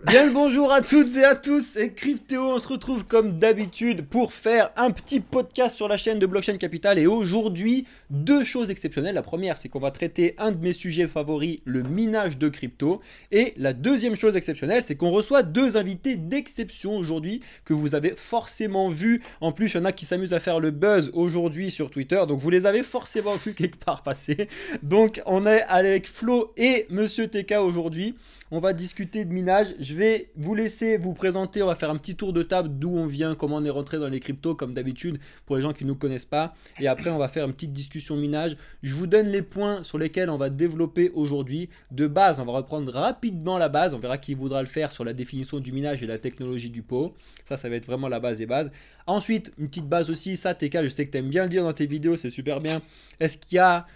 Bien le bonjour à toutes et à tous, c'est Cryptéo, on se retrouve comme d'habitude pour faire un petit podcast sur la chaîne de Blockchain Capital et aujourd'hui, deux choses exceptionnelles. La première, c'est qu'on va traiter un de mes sujets favoris, le minage de crypto. Et la deuxième chose exceptionnelle, c'est qu'on reçoit deux invités d'exception aujourd'hui que vous avez forcément vus. En plus, il y en a qui s'amusent à faire le buzz aujourd'hui sur Twitter, donc vous les avez forcément vus quelque part passer. Donc on est avec Flo et Monsieur TK aujourd'hui. On va discuter de minage. Je vais vous laisser vous présenter. On va faire un petit tour de table d'où on vient, comment on est rentré dans les cryptos, comme d'habitude, pour les gens qui ne nous connaissent pas. Et après, on va faire une petite discussion minage. Je vous donne les points sur lesquels on va développer aujourd'hui. De base, on va reprendre rapidement la base. On verra qui voudra le faire sur la définition du minage et la technologie du pot. Ça va être vraiment la base des bases. Ensuite, une petite base aussi. Ça, TK, je sais que tu aimes bien le dire dans tes vidéos. C'est super bien. Est-ce qu'il y a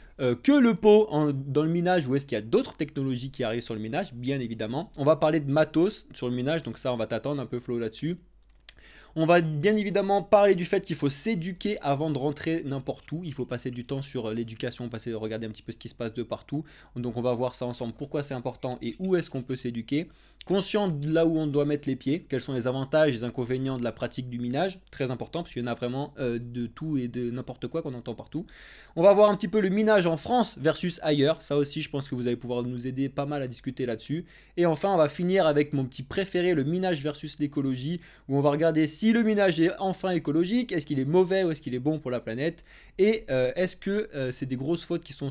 que le pot dans le minage ou est-ce qu'il y a d'autres technologies qui arrivent sur le minage? Bien évidemment. On va parler de matos sur le minage, donc ça on va t'attendre un peu Flo là-dessus. On va bien évidemment parler du fait qu'il faut s'éduquer avant de rentrer n'importe où. Il faut passer du temps sur l'éducation, regarder un petit peu ce qui se passe de partout. Donc on va voir ça ensemble, pourquoi c'est important et où est-ce qu'on peut s'éduquer. Conscient de là où on doit mettre les pieds, quels sont les avantages et les inconvénients de la pratique du minage. Très important parce qu'il y en a vraiment de tout et de n'importe quoi qu'on entend partout. On va voir un petit peu le minage en France versus ailleurs. Ça aussi, je pense que vous allez pouvoir nous aider pas mal à discuter là-dessus. Et enfin, on va finir avec mon petit préféré, le minage versus l'écologie, où on va regarder si le minage est enfin écologique, est-ce qu'il est mauvais ou est-ce qu'il est bon pour la planète, et est-ce que c'est des grosses fautes qui sont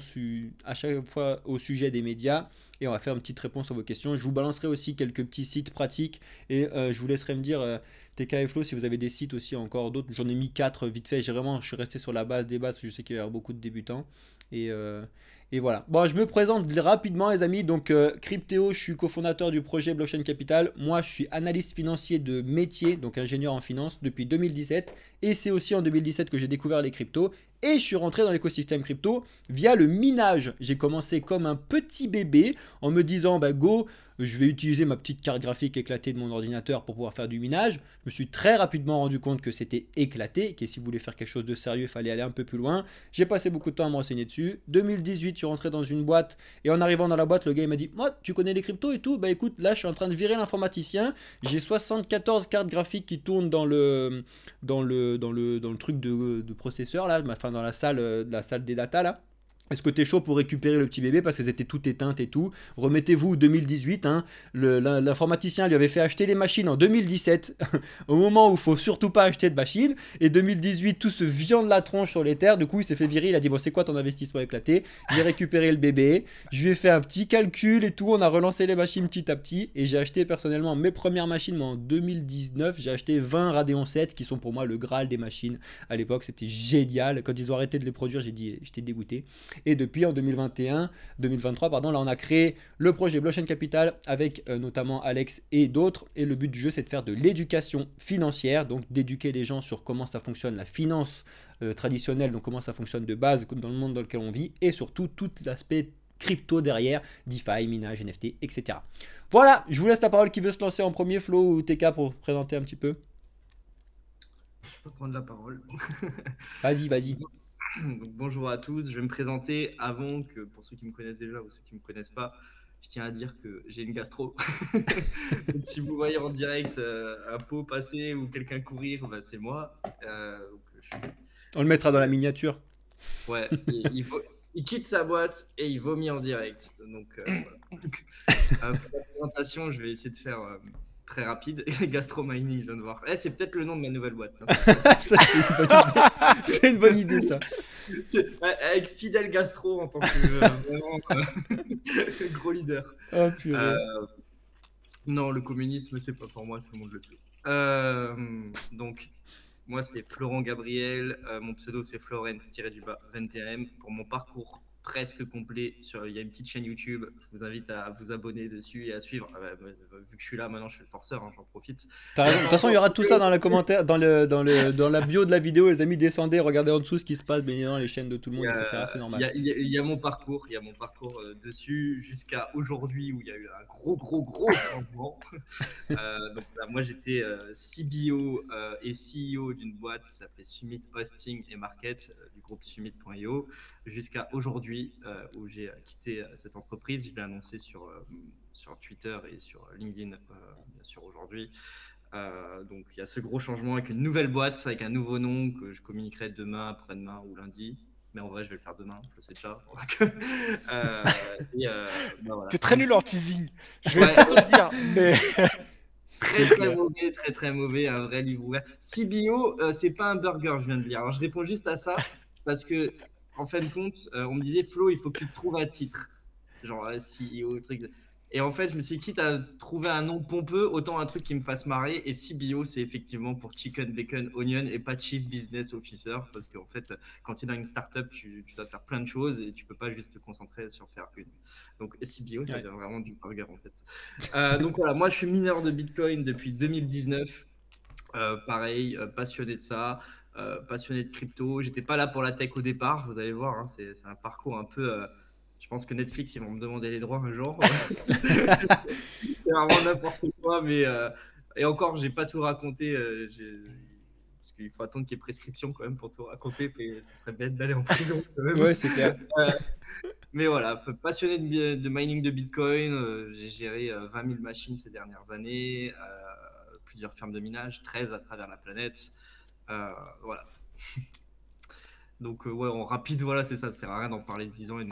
à chaque fois au sujet des médias. Et on va faire une petite réponse à vos questions. Je vous balancerai aussi quelques petits sites pratiques et je vous laisserai me dire, TK et Flo, si vous avez des sites aussi encore d'autres. J'en ai mis 4 vite fait. Je suis resté sur la base des bases, parce que je sais qu'il y a beaucoup de débutants. Et, euh, et voilà. Bon, je me présente rapidement, les amis. Donc, Cryptéo, je suis cofondateur du projet Blockchain Capital. Moi, je suis analyste financier de métier, donc ingénieur en finance, depuis 2017. Et c'est aussi en 2017 que j'ai découvert les cryptos. Et je suis rentré dans l'écosystème crypto via le minage. J'ai commencé comme un petit bébé en me disant, bah go, je vais utiliser ma petite carte graphique éclatée de mon ordinateur pour pouvoir faire du minage. Je me suis très rapidement rendu compte que c'était éclaté, que si vous voulez faire quelque chose de sérieux, il fallait aller un peu plus loin. J'ai passé beaucoup de temps à me renseigner dessus. 2018, je suis rentré dans une boîte et en arrivant dans la boîte, le gars il m'a dit, moi, tu connais les cryptos et tout? Bah écoute, là, je suis en train de virer l'informaticien. J'ai 74 cartes graphiques qui tournent dans le truc de processeur là, enfin dans la salle des data là. Est-ce que tu es chaud pour récupérer le petit bébé parce qu'elles étaient toutes éteintes et tout? Remettez-vous 2018, hein, l'informaticien lui avait fait acheter les machines en 2017, au moment où il faut surtout pas acheter de machines. Et 2018, tout se viande la tronche sur les terres. Du coup, il s'est fait virer. Il a dit, bon, c'est quoi ton investissement éclaté? J'ai récupéré le bébé. Je lui ai fait un petit calcul et tout. On a relancé les machines petit à petit. Et j'ai acheté personnellement mes premières machines. Moi, en 2019, j'ai acheté 20 Radeon 7 qui sont pour moi le Graal des machines. À l'époque, c'était génial. Quand ils ont arrêté de les produire, j'ai dit, j'étais dégoûté. Et depuis en 2023, pardon, là on a créé le projet Blockchain Capital avec notamment Alex et d'autres. Et le but du jeu, c'est de faire de l'éducation financière, donc d'éduquer les gens sur comment ça fonctionne, la finance traditionnelle, donc comment ça fonctionne de base dans le monde dans lequel on vit, et surtout tout l'aspect crypto derrière, DeFi, minage, NFT, etc. Voilà, je vous laisse la parole. Qui veut se lancer en premier, Flo ou TK, pour présenter un petit peu? Je peux prendre la parole. Vas-y, vas-y. Donc, bonjour à tous, je vais me présenter avant que, pour ceux qui me connaissent déjà ou ceux qui ne me connaissent pas, je tiens à dire que j'ai une gastro. Donc, si vous voyez en direct un pot passer ou quelqu'un courir, bah, c'est moi. On le mettra dans la miniature. Ouais, il quitte sa boîte et il vomit en direct. Donc voilà. Pour la présentation, je vais essayer de faire très rapide. Gastro Mining, je viens de voir. C'est peut-être le nom de ma nouvelle boîte. Hein, Ça, c'est une bonne idée. C'est une bonne idée, ça. Avec Fidel Gastro en tant que vraiment gros leader. Oh purée. Non, le communisme, c'est pas pour moi, tout le monde le sait. Donc, moi, c'est Florent Gabriel. Mon pseudo, c'est Florence-21M. Pour mon parcours presque complet, il y a une petite chaîne YouTube. Je vous invite à vous abonner dessus et à suivre. Vu que je suis là, maintenant, je suis le forceur, hein, j'en profite. T'as raison. De toute façon, il y aura tout ça dans les commentaires, dans la bio de la vidéo. Les amis, descendez, regardez en dessous ce qui se passe, bien évidemment, les chaînes de tout le monde, etc. C'est normal. Il y a mon parcours, dessus jusqu'à aujourd'hui où il y a eu un gros changement. Donc là, moi j'étais CBO et CEO d'une boîte qui s'appelait Summit Hosting et Market. Du groupe Summit.io, jusqu'à aujourd'hui où j'ai quitté cette entreprise. Je l'ai annoncé sur Twitter et sur LinkedIn, bien sûr, aujourd'hui. Donc il y a ce gros changement avec une nouvelle boîte, avec un nouveau nom que je communiquerai demain, après-demain ou lundi. Mais en vrai, je vais le faire demain, je sais déjà. Voilà, T'es très nul en teasing. Je vais Ouais. pas te le dire, mais très mauvais, très mauvais, un vrai livre ouvert. CBO, c'est pas un burger, je viens de lire. Alors je réponds juste à ça parce que, en fin de compte, on me disait Flo, il faut que tu te trouves un titre, genre CEO, truc. Et en fait, je me suis dit, quitte à trouver un nom pompeux, autant un truc qui me fasse marrer. Et CBO, c'est effectivement pour Chicken Bacon Onion et pas Chief Business Officer. Parce qu'en fait, quand tu es dans une startup, tu dois faire plein de choses et tu peux pas juste te concentrer sur faire une. Donc CBO, ça vient vraiment du burger en fait. Donc voilà, moi je suis mineur de Bitcoin depuis 2019. Pareil, passionné de ça. Passionné de crypto. J'étais pas là pour la tech au départ, vous allez voir, hein, c'est un parcours un peu. Je pense que Netflix, ils vont me demander les droits un jour. C'est vraiment n'importe quoi, mais et encore, j'ai pas tout raconté. Parce qu'il faut attendre qu'il y ait prescription quand même pour tout raconter, mais ce serait bête d'aller en prison quand même. Ouais, c'est clair. Mais voilà, passionné de mining de Bitcoin, j'ai géré 20 000 machines ces dernières années, plusieurs fermes de minage, 13 à travers la planète. Voilà. Donc, ouais, en rapide, voilà, c'est ça. Ça sert à rien d'en parler 10 ans et de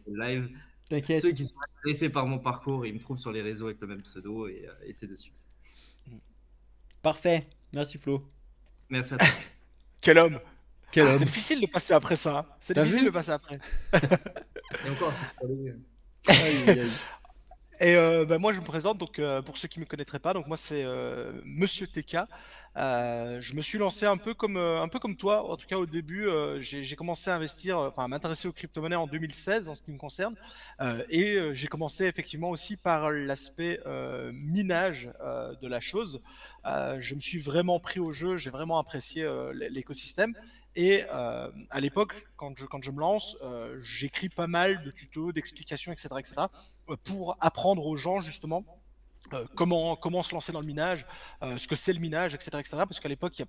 live. T'inquiète. Ceux qui sont intéressés par mon parcours, ils me trouvent sur les réseaux avec le même pseudo et c'est dessus. Parfait. Merci Flo. Merci à toi. quel homme. Quel homme. C'est difficile de passer après ça. Hein. C'est T'as difficile vu de passer après. Et encore, Aïe, aïe, aïe. Et moi, je me présente, donc pour ceux qui ne me connaîtraient pas, donc moi c'est Monsieur TK. Je me suis lancé un peu comme toi, en tout cas au début, j'ai commencé à investir, enfin à m'intéresser aux crypto-monnaies en 2016 en ce qui me concerne, et j'ai commencé effectivement aussi par l'aspect minage de la chose. Je me suis vraiment pris au jeu, j'ai vraiment apprécié l'écosystème. Et à l'époque, quand je me lance, j'écris pas mal de tutos, d'explications, etc., pour apprendre aux gens justement comment se lancer dans le minage, ce que c'est le minage, etc. Parce qu'à l'époque, il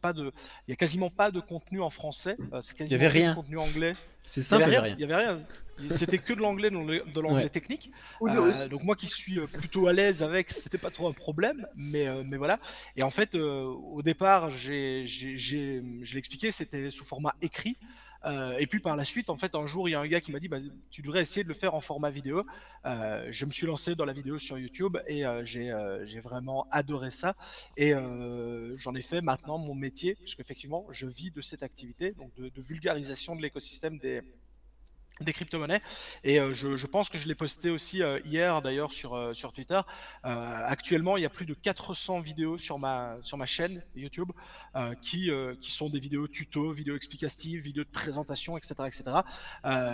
y a quasiment pas de contenu en français, c'est Il y avait quasiment que du rien. contenu anglais. C'est Il y simple, avait il y rien, avait rien. il y avait rien. C'était que de l'anglais, de l'anglais Ouais. technique. Windows. Donc moi qui suis plutôt à l'aise avec, c'était pas trop un problème, mais voilà. Et en fait, au départ, je l'ai expliqué, c'était sous format écrit. Et puis par la suite, en fait, un jour, il y a un gars qui m'a dit, bah, tu devrais essayer de le faire en format vidéo. Je me suis lancé dans la vidéo sur YouTube et j'ai vraiment adoré ça. Et j'en ai fait maintenant mon métier, puisque effectivement, je vis de cette activité, donc de vulgarisation de l'écosystème des crypto-monnaies. Et je pense que je l'ai posté aussi hier d'ailleurs sur Twitter. Actuellement, il y a plus de 400 vidéos sur ma chaîne YouTube qui sont des vidéos tuto, vidéos explicatives, vidéos de présentation, etc.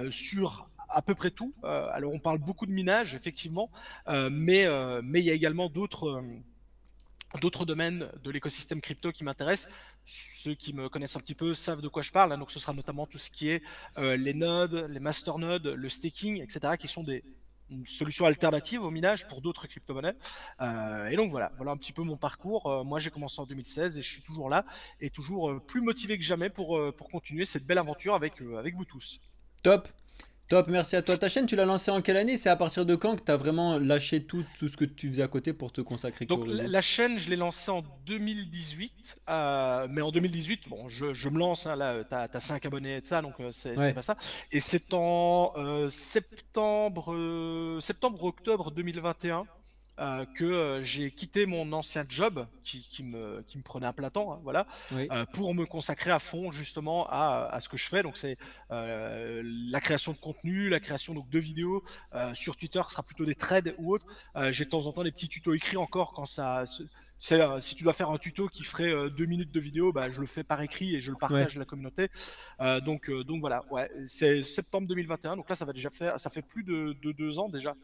Sur à peu près tout. Alors on parle beaucoup de minage, effectivement, mais il y a également d'autres domaines de l'écosystème crypto qui m'intéressent. Ceux qui me connaissent un petit peu savent de quoi je parle. Hein. Donc, ce sera notamment tout ce qui est les nodes, les masternodes, le staking, etc., qui sont des solutions alternatives au minage pour d'autres crypto-monnaies. Et donc, voilà un petit peu mon parcours. Moi, j'ai commencé en 2016 et je suis toujours là et toujours plus motivé que jamais pour continuer cette belle aventure avec vous tous. Top. Top, merci à toi. Ta chaîne, tu l'as lancée en quelle année? C'est à partir de quand que tu as vraiment lâché tout ce que tu faisais à côté pour te consacrer qu'au Donc réseau? la chaîne, je l'ai lancée en 2018, mais en 2018, bon, je me lance, hein, là, t'as 5 abonnés et de ça, donc c'est Ouais. pas ça. Et c'est en septembre-octobre 2021 que j'ai quitté mon ancien job qui me prenait à plein temps, hein, voilà, Oui. pour me consacrer à fond justement à ce que je fais. Donc c'est la création de contenu, la création donc de vidéos sur Twitter, ce sera plutôt des threads ou autres. J'ai de temps en temps des petits tutos écrits encore quand ça. Si tu dois faire un tuto qui ferait 2 minutes de vidéo, bah, je le fais par écrit et je le partage à la communauté. Donc voilà, ouais, c'est septembre 2021. Donc là, ça fait plus de 2 ans déjà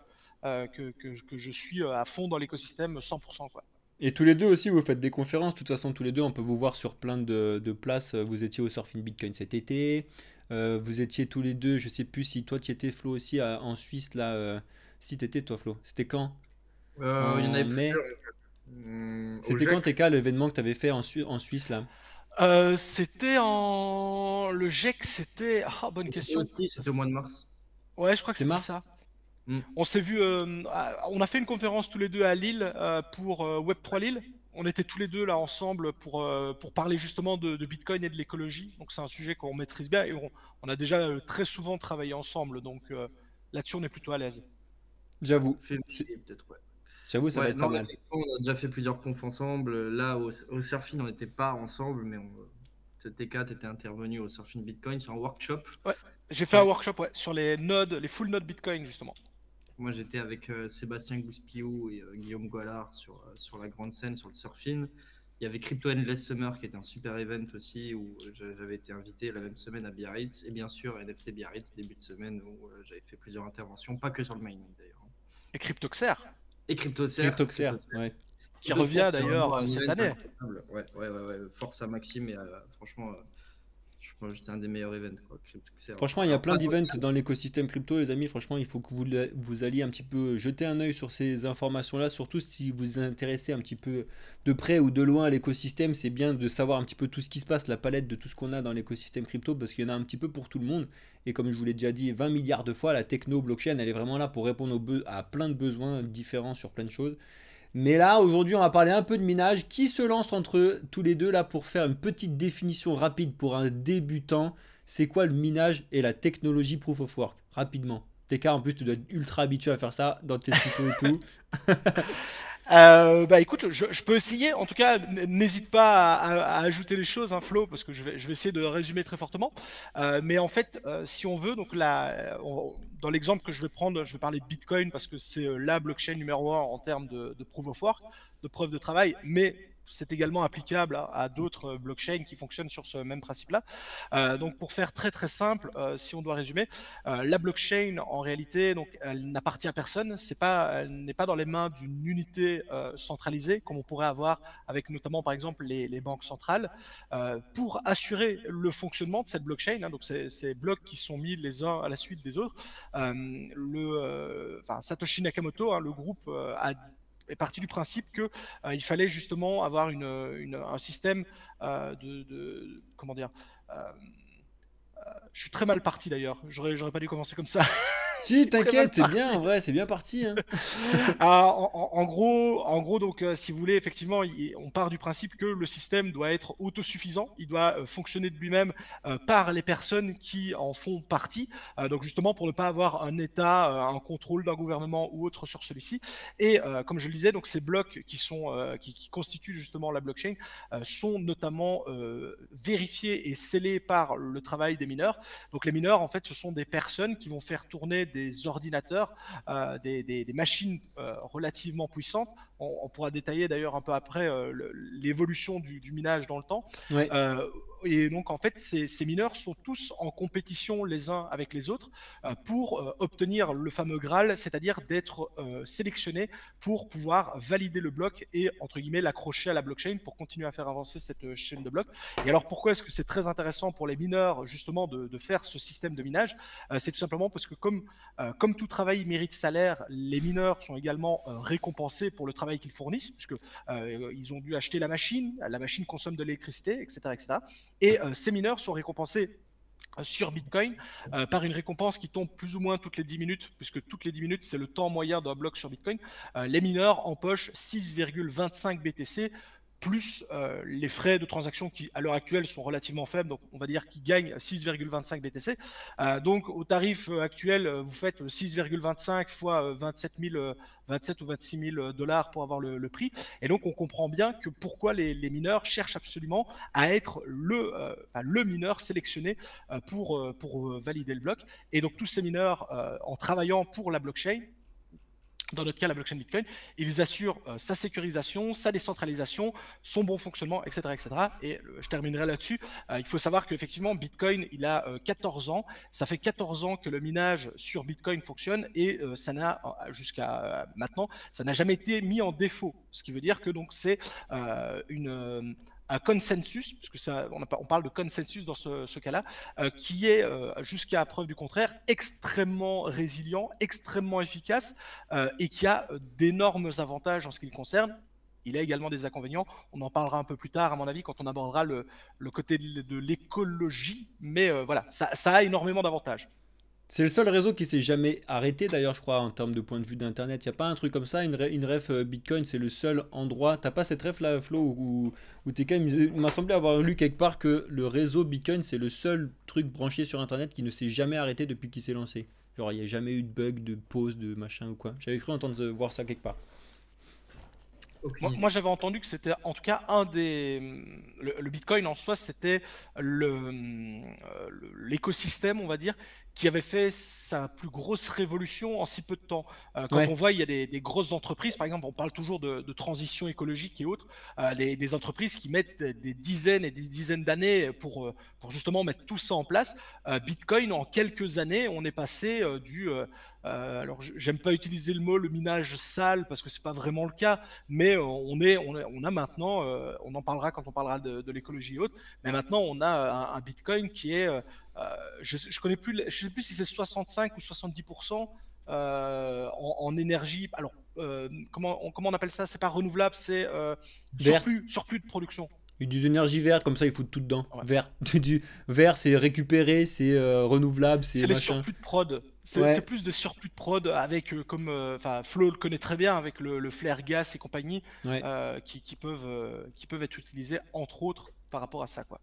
que je suis à fond dans l'écosystème 100%, quoi. Et tous les deux aussi, vous faites des conférences. De toute façon, tous les deux, on peut vous voir sur plein de places. Vous étiez au Surfing Bitcoin cet été. Vous étiez tous les deux, je sais plus si toi tu étais Flo aussi en Suisse là. Si t'étais toi Flo, c'était quand? Il y en En avait mai. plusieurs. Au C'était quand GEC. TK l'événement que tu avais fait en Suisse là? C'était en le GEC, c'était bonne question. Aussi, c'était au mois de mars. Ouais, je crois que C'est c'était mars? ça. Mm. On s'est vu, on a fait une conférence tous les deux à Lille pour Web3 Lille. On était tous les deux là ensemble pour parler justement de Bitcoin et de l'écologie. Donc c'est un sujet qu'on maîtrise bien et on a déjà très souvent travaillé ensemble. Donc là-dessus, on est plutôt à l'aise. J'avoue. Février, peut-être, ouais. J'avoue, ça va Ouais, être pas non, mais mal. on a déjà fait plusieurs confs ensemble. Là, au Surfing, on n'était pas ensemble, mais TK, était intervenu au Surfing Bitcoin sur un workshop. Ouais, j'ai fait un workshop sur les nodes, les full nodes Bitcoin justement. Moi, j'étais avec Sébastien Gouspillou et Guillaume Goalard sur la grande scène, sur le Surfing. Il y avait Crypto Endless Summer qui était un super event aussi où j'avais été invité la même semaine à Biarritz. Et bien sûr, NFT Biarritz, début de semaine où j'avais fait plusieurs interventions, pas que sur le mining d'ailleurs. Et CryptoXer. Et CryptoXer. CryptoXer, ouais. Qui revient d'ailleurs cette année. Ouais. Force à Maxime et franchement, je pense que c'était un des meilleurs events. Quoi. Franchement, il y a plein d'events dans l'écosystème crypto, les amis. Franchement, il faut que vous alliez un petit peu jeter un œil sur ces informations-là, surtout si vous vous intéressez un petit peu de près ou de loin à l'écosystème. C'est bien de savoir un petit peu tout ce qui se passe, la palette de tout ce qu'on a dans l'écosystème crypto, parce qu'il y en a un petit peu pour tout le monde. Et comme je vous l'ai déjà dit 20 milliards de fois, la techno blockchain, elle est vraiment là pour répondre à plein de besoins différents sur plein de choses. Mais là, aujourd'hui, on va parler un peu de minage. Qui se lance entre tous les deux là pour faire une petite définition rapide pour un débutant? C'est quoi le minage et la technologie Proof of Work? Rapidement. TK, en plus, tu dois être ultra habitué à faire ça dans tes tutos et tout. Bah écoute, je peux essayer. En tout cas, n'hésite pas à ajouter les choses, hein, Flo, parce que je vais essayer de résumer très fortement. Mais en fait, si on veut, donc là, dans l'exemple que je vais prendre, je vais parler de Bitcoin parce que c'est la blockchain numéro 1 en termes de proof of work, de preuve de travail, mais c'est également applicable à d'autres blockchains qui fonctionnent sur ce même principe-là. Donc pour faire très très simple, si on doit résumer, la blockchain en réalité, donc elle n'appartient à personne. Elle n'est pas dans les mains d'une unité centralisée comme on pourrait avoir avec notamment par exemple les banques centrales. Pour assurer le fonctionnement de cette blockchain, hein, donc ces blocs qui sont mis les uns à la suite des autres, Satoshi Nakamoto, hein, le groupe est parti du principe que il fallait justement avoir un système comment dire. Je suis très mal parti d'ailleurs. J'aurais pas dû commencer comme ça. Si, t'inquiète, c'est bien, en vrai, c'est bien parti. Hein. En gros, donc, si vous voulez, effectivement, on part du principe que le système doit être autosuffisant, il doit fonctionner de lui-même par les personnes qui en font partie, donc justement pour ne pas avoir un État, un contrôle d'un gouvernement ou autre sur celui-ci. Et comme je le disais, donc ces blocs qui constituent justement la blockchain sont notamment vérifiés et scellés par le travail des mineurs. Donc les mineurs, en fait, ce sont des personnes qui vont faire tourner des ordinateurs, des machines relativement puissantes. On pourra détailler d'ailleurs un peu après l'évolution du minage dans le temps. Ouais. Et donc en fait, ces mineurs sont tous en compétition les uns avec les autres pour obtenir le fameux Graal, c'est-à-dire d'être sélectionnés pour pouvoir valider le bloc et entre guillemets l'accrocher à la blockchain pour continuer à faire avancer cette chaîne de blocs. Et alors pourquoi est-ce que c'est très intéressant pour les mineurs justement de faire ce système de minage? C'est tout simplement parce que comme tout travail mérite salaire, les mineurs sont également récompensés pour le travail qu'ils fournissent, puisque ils ont dû acheter la machine consomme de l'électricité, etc., etc. Et ces mineurs sont récompensés sur Bitcoin par une récompense qui tombe plus ou moins toutes les 10 minutes, puisque toutes les 10 minutes, c'est le temps moyen d'un bloc sur Bitcoin. Les mineurs empochent 6,25 BTC plus les frais de transaction qui, à l'heure actuelle, sont relativement faibles, donc on va dire qu'ils gagnent 6,25 BTC. Donc au tarif actuel, vous faites 6,25 fois 27 ou 26 000 dollars pour avoir le prix. Et donc on comprend bien que pourquoi les mineurs cherchent absolument à être le mineur sélectionné pour valider le bloc. Et donc tous ces mineurs, en travaillant pour la blockchain, dans notre cas la blockchain Bitcoin, ils assurent sa sécurisation, sa décentralisation, son bon fonctionnement, etc. etc. Et je terminerai là-dessus. Il faut savoir qu'effectivement, Bitcoin, il a 14 ans. Ça fait 14 ans que le minage sur Bitcoin fonctionne et ça n'a, jusqu'à maintenant, ça n'a jamais été mis en défaut. Ce qui veut dire que donc c'est un consensus, puisque on parle de consensus dans ce cas-là, qui est, jusqu'à preuve du contraire, extrêmement résilient, extrêmement efficace et qui a d'énormes avantages en ce qui le concerne. il a également des inconvénients. On en parlera un peu plus tard, à mon avis, quand on abordera le côté de l'écologie. Mais voilà, ça a énormément d'avantages. C'est le seul réseau qui s'est jamais arrêté d'ailleurs, je crois, en termes de point de vue d'Internet. Il n'y a pas un truc comme ça, une ref Bitcoin, c'est le seul endroit. T'as pas cette ref là, Flo, où t'es quand même. Il m'a semblé avoir lu quelque part que le réseau Bitcoin, c'est le seul truc branché sur Internet qui ne s'est jamais arrêté depuis qu'il s'est lancé. Genre, il n'y a jamais eu de bug, de pause, de machin ou quoi. J'avais cru entendre voir ça quelque part. Aucune Moi idée. j'avais entendu que c'était en tout cas un des. Le Bitcoin en soi, c'était l'écosystème, on va dire, qui avait fait sa plus grosse révolution en si peu de temps. Quand on Ouais, voit, il y a des grosses entreprises, par exemple, on parle toujours de transition écologique et autres, des entreprises qui mettent des dizaines et des dizaines d'années pour justement mettre tout ça en place. Bitcoin, en quelques années, on est passé alors, j'aime pas utiliser le mot le minage sale parce que c'est pas vraiment le cas, mais on a maintenant, on en parlera quand on parlera de l'écologie et autres, mais maintenant on a un Bitcoin qui est, je connais plus, je sais plus si c'est 65 ou 70% en énergie. Alors, comment on appelle ça? C'est pas renouvelable, c'est verte. surplus de production. Des énergies vertes, comme ça, ils foutent tout dedans. Ouais. Vert. Vert, c'est récupéré, c'est renouvelable, c'est C'est les machin. surplus de prod. C'est Ouais, plus de surplus de prod avec, comme, enfin, Flo le connaît très bien avec le flare gas et compagnie, ouais. qui peuvent être utilisés entre autres par rapport à ça, quoi.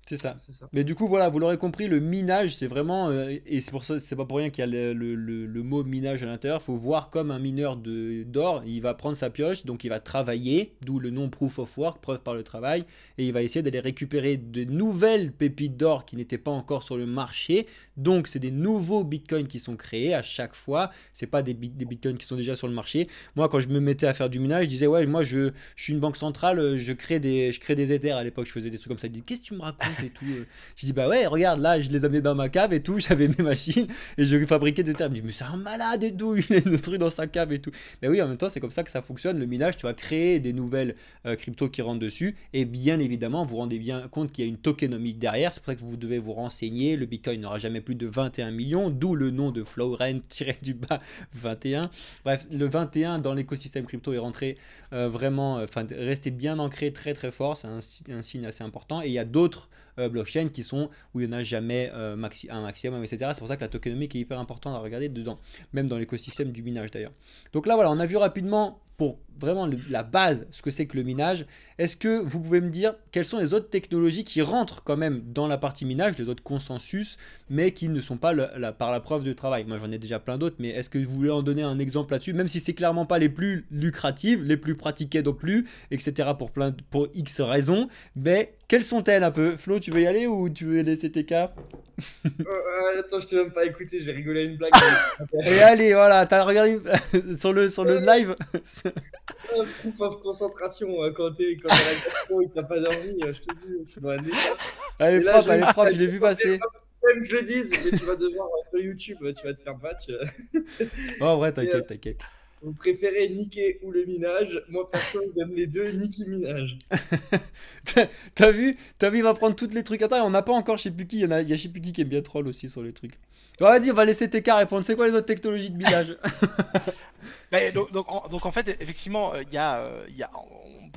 C'est ça. C'est ça. Mais du coup, voilà, vous l'aurez compris, le minage, c'est vraiment, et c'est pour ça, c'est pas pour rien qu'il y a le mot minage à l'intérieur. Faut voir comme un mineur d'or. Il va prendre sa pioche, donc il va travailler, d'où le nom proof of work, preuve par le travail, et il va essayer d'aller récupérer de nouvelles pépites d'or qui n'étaient pas encore sur le marché. Donc, c'est des nouveaux bitcoins qui sont créés à chaque fois. C'est pas des bitcoins qui sont déjà sur le marché. Moi, quand je me mettais à faire du minage, je disais, ouais, moi, je suis une banque centrale, je crée des Ethers à l'époque, je faisais des trucs comme ça. Il me dit, qu'est-ce que tu me racontes et tout. Je dis, bah ouais, regarde, là, je les amenais dans ma cave et tout, j'avais mes machines et je fabriquais des Ethers. Il me dit, mais c'est un malade et tout, il a des trucs dans sa cave et tout. Mais oui, en même temps, c'est comme ça que ça fonctionne. Le minage, tu vas créer des nouvelles cryptos qui rentrent dessus et bien évidemment, vous vous rendez bien compte qu'il y a une tokenomique derrière. C'est pour ça que vous devez vous renseigner. Le Bitcoin n'aura jamais plus de 21 millions, d'où le nom de Florent-du-bas 21. Bref, le 21 dans l'écosystème crypto est rentré vraiment, enfin, rester bien ancré très très fort, c'est un signe assez important. Et il y a d'autres blockchains qui sont où il n'y en a jamais un maximum, etc. C'est pour ça que la tokenomique est hyper importante à regarder dedans, même dans l'écosystème du minage d'ailleurs. Donc là, voilà, on a vu rapidement pour vraiment la base ce que c'est que le minage. Est-ce que vous pouvez me dire quelles sont les autres technologies qui rentrent quand même dans la partie minage, les autres consensus, mais qui ne sont pas par la preuve de travail? Moi, j'en ai déjà plein d'autres, mais est-ce que vous voulez en donner un exemple là-dessus, même si c'est clairement pas les plus lucratives, les plus pratiquées non plus, etc. pour X raisons, mais quelles sont-elles un peu? Flo, tu veux y aller ou tu veux laisser tes cas? Attends, je t'ai même pas écouté, j'ai rigolé à une blague. Et allez, voilà, t'as regardé sur le live. Proof of concentration, quand t'as la gastro et que t'as pas d'envie, je te dis, tu dois aller là. Elle Et est là, propre, elle est propre, je l'ai vu passer. même que je le dise, mais tu vas devoir sur YouTube, tu vas te faire batch. Oh, en vrai, C'est, t'inquiète, t'inquiète. vous préférez niquer ou le minage? Moi, perso, j'aime les deux, niquer minage. T'as vu, il va prendre tous les trucs. Attends, on n'a pas encore, je sais plus qui. Il y a je sais plus qui est bien troll aussi sur les trucs. Bon, vas-y, on va laisser TK répondre. C'est quoi les autres technologies de minage? Mais donc, en fait, effectivement,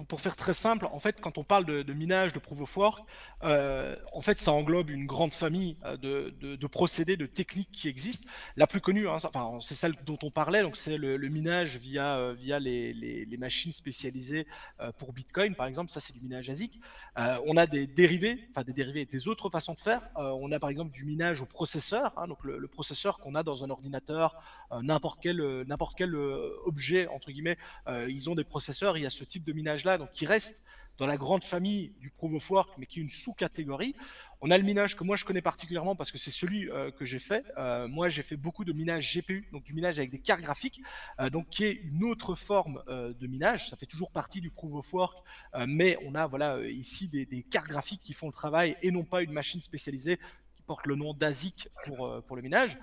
pour faire très simple, en fait, quand on parle de minage, de proof of work, en fait, ça englobe une grande famille de procédés, de techniques qui existent. La plus connue, hein, enfin, c'est celle dont on parlait, donc c'est le minage via les machines spécialisées pour Bitcoin, par exemple. Ça, c'est du minage ASIC. On a des dérivés, des autres façons de faire. On a par exemple du minage au processeur, hein, donc le processeur qu'on a dans un ordinateur, n'importe quel objet, entre guillemets, ils ont des processeurs, il y a ce type de minage-là, donc qui reste dans la grande famille du proof of work, mais qui est une sous-catégorie. On a le minage que moi je connais particulièrement parce que c'est celui que j'ai fait. Moi j'ai fait beaucoup de minage GPU, donc du minage avec des cartes graphiques, donc qui est une autre forme de minage. Ça fait toujours partie du proof of work, mais on a voilà ici des cartes graphiques qui font le travail et non pas une machine spécialisée qui porte le nom d'ASIC pour le minage.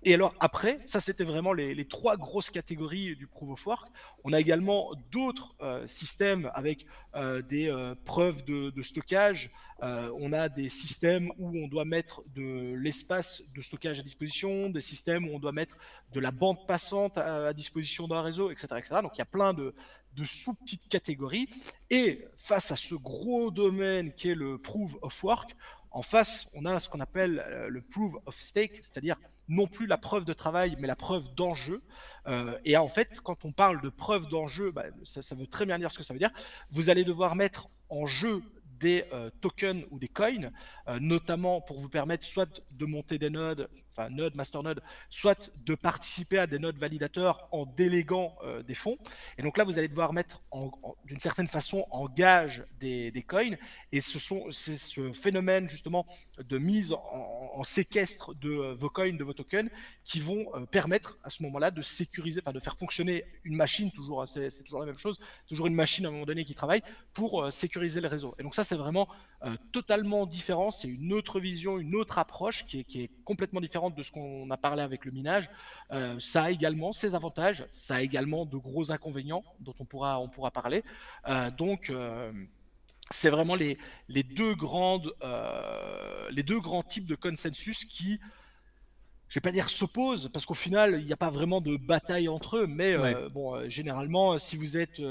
Et alors après, ça c'était vraiment les trois grosses catégories du proof of work. On a également d'autres systèmes avec des preuves de stockage. On a des systèmes où on doit mettre de l'espace de stockage à disposition, des systèmes où on doit mettre de la bande passante à disposition d'un réseau, etc., etc. Donc il y a de sous-petites catégories. Et face à ce gros domaine qui est le Proof of Work, en face, on a ce qu'on appelle le Proof of Stake, c'est-à-dire non plus la preuve de travail, mais la preuve d'enjeu. Et en fait, quand on parle de preuve d'enjeu, bah, ça veut très bien dire ce que ça veut dire. Vous allez devoir mettre en jeu des tokens ou des coins, notamment pour vous permettre soit de monter des nodes, enfin nodes, masternodes, soit de participer à des nodes validateurs en déléguant des fonds. Et donc là, vous allez devoir mettre d'une certaine façon en gage des coins. Et c'est ce phénomène justement de mise en séquestre de vos coins, de vos tokens, qui vont permettre à ce moment-là de sécuriser, enfin de faire fonctionner une machine, toujours, c'est toujours la même chose, toujours une machine à un moment donné qui travaille pour sécuriser le réseau. Et donc ça, c'est vraiment totalement différent, c'est une autre vision, une autre approche qui est complètement différente de ce qu'on a parlé avec le minage. Ça a également ses avantages, ça a également de gros inconvénients dont on pourra parler. Donc c'est vraiment les deux grands types de consensus qui, je vais pas dire s'opposent, parce qu'au final, il n'y a pas vraiment de bataille entre eux, mais généralement, si vous êtes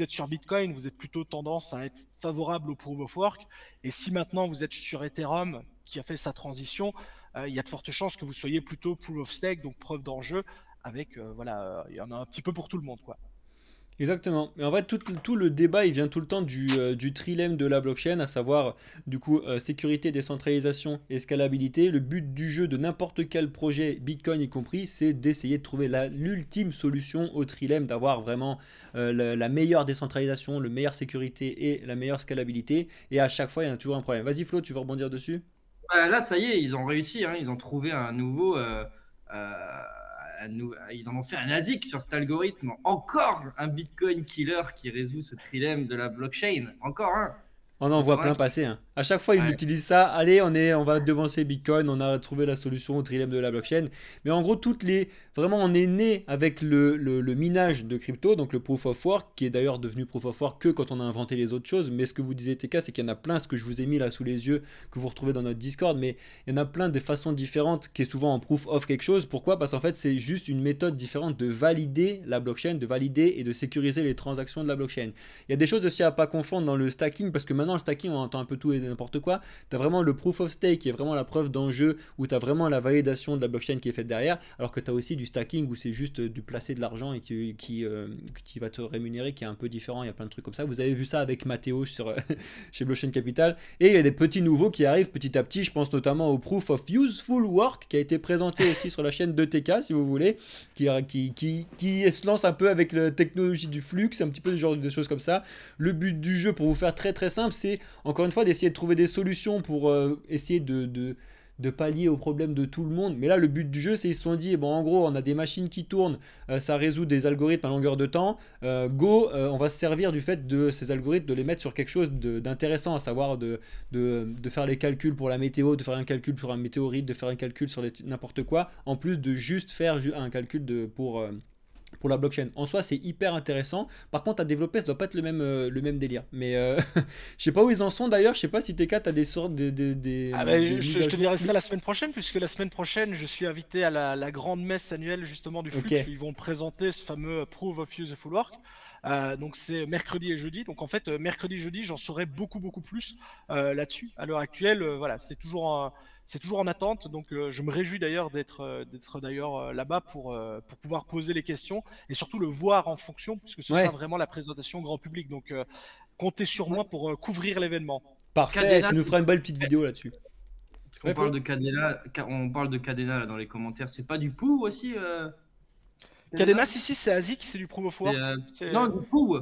sur Bitcoin, vous êtes plutôt tendance à être favorable au Proof of Work, et si maintenant vous êtes sur Ethereum, qui a fait sa transition, il y a de fortes chances que vous soyez plutôt Proof of Stake, donc preuve d'enjeu, avec, il y en a un petit peu pour tout le monde, quoi. Exactement. Mais en fait, tout le débat, il vient tout le temps du trilemme de la blockchain, à savoir, du coup, sécurité, décentralisation et scalabilité. Le but du jeu de n'importe quel projet, Bitcoin y compris, c'est d'essayer de trouver l'ultime solution au trilemme, d'avoir vraiment la meilleure décentralisation, la meilleure sécurité et la meilleure scalabilité. Et à chaque fois, il y en a toujours un problème. Vas-y, Flo, tu veux rebondir dessus? Là, ça y est, ils ont réussi, hein, ils ont trouvé un nouveau. Ils en ont fait un ASIC sur cet algorithme. Encore un Bitcoin killer qui résout ce trilemme de la blockchain. Encore un. On en voit Encore un plein qui. passer, hein. À chaque fois, ils Ouais. utilisent ça. Allez, on va devancer Bitcoin. On a trouvé la solution au trilemme de la blockchain. Mais en gros, vraiment, on est né avec le minage de crypto, donc le proof of work, qui est d'ailleurs devenu proof of work que quand on a inventé les autres choses. Mais ce que vous disiez, TK, c'est qu'il y en a plein, ce que je vous ai mis là sous les yeux, que vous retrouvez dans notre Discord. Mais il y en a plein de façons différentes, qui est souvent en proof of quelque chose. Pourquoi? Parce qu'en fait, c'est juste une méthode différente de valider la blockchain, de valider et de sécuriser les transactions de la blockchain. Il y a des choses aussi à pas confondre dans le stacking, parce que maintenant, le stacking, on entend un peu tout et n'importe quoi. Tu as vraiment le proof of stake qui est vraiment la preuve d'enjeu, où tu as vraiment la validation de la blockchain qui est faite derrière, alors que tu as aussi du stacking où c'est juste du placer de l'argent et qui va te rémunérer, qui est un peu différent. Il y a plein de trucs comme ça. Vous avez vu ça avec Mathéo chez Blockchain Capital. Et il y a des petits nouveaux qui arrivent petit à petit. Je pense notamment au proof of useful work qui a été présenté aussi sur la chaîne de TK, si vous voulez, qui se lance un peu avec la technologie du flux, un petit peu ce genre de choses comme ça. Le but du jeu, pour vous faire très très simple, c'est encore une fois d'essayer de trouver des solutions pour essayer de pallier aux problèmes de tout le monde. Mais là, le but du jeu, c'est qu'ils se sont dit, bon, en gros, on a des machines qui tournent, ça résout des algorithmes à longueur de temps. On va se servir du fait de ces algorithmes, de les mettre sur quelque chose d'intéressant, à savoir de faire les calculs pour la météo, de faire un calcul sur un météorite, de faire un calcul sur n'importe quoi, en plus de juste faire un calcul pour la blockchain. En soi, c'est hyper intéressant. Par contre, à développer, ça doit pas être le même délire. Mais je sais pas où ils en sont d'ailleurs. Je sais pas si TK, t'as des sortes Ah ben, des mises à je te jour dirai Flux. ça la semaine prochaine, puisque la semaine prochaine, je suis invité à la grande messe annuelle justement du Flux, Ok. où ils vont présenter ce fameux Proof of Useful Work. Donc c'est mercredi et jeudi. Donc en fait, mercredi et jeudi, j'en saurai beaucoup, beaucoup plus là-dessus. À l'heure actuelle, voilà, c'est toujours en attente. Donc je me réjouis d'ailleurs d'être d'ailleurs là-bas pour pouvoir poser les questions et surtout le voir en fonction, puisque ce sera Ouais. vraiment la présentation grand public. Donc comptez sur moi pour couvrir l'événement. Parfait. Tu Cadena, nous feras une belle petite vidéo là-dessus. parce qu'on Ouais, parle Flo. de Cadena, on parle de Cadena là dans les commentaires. C'est pas du POU aussi, Cadena, Cadena? si, c'est ASIC, c'est du Proof of C'est, Work. Non, du POU.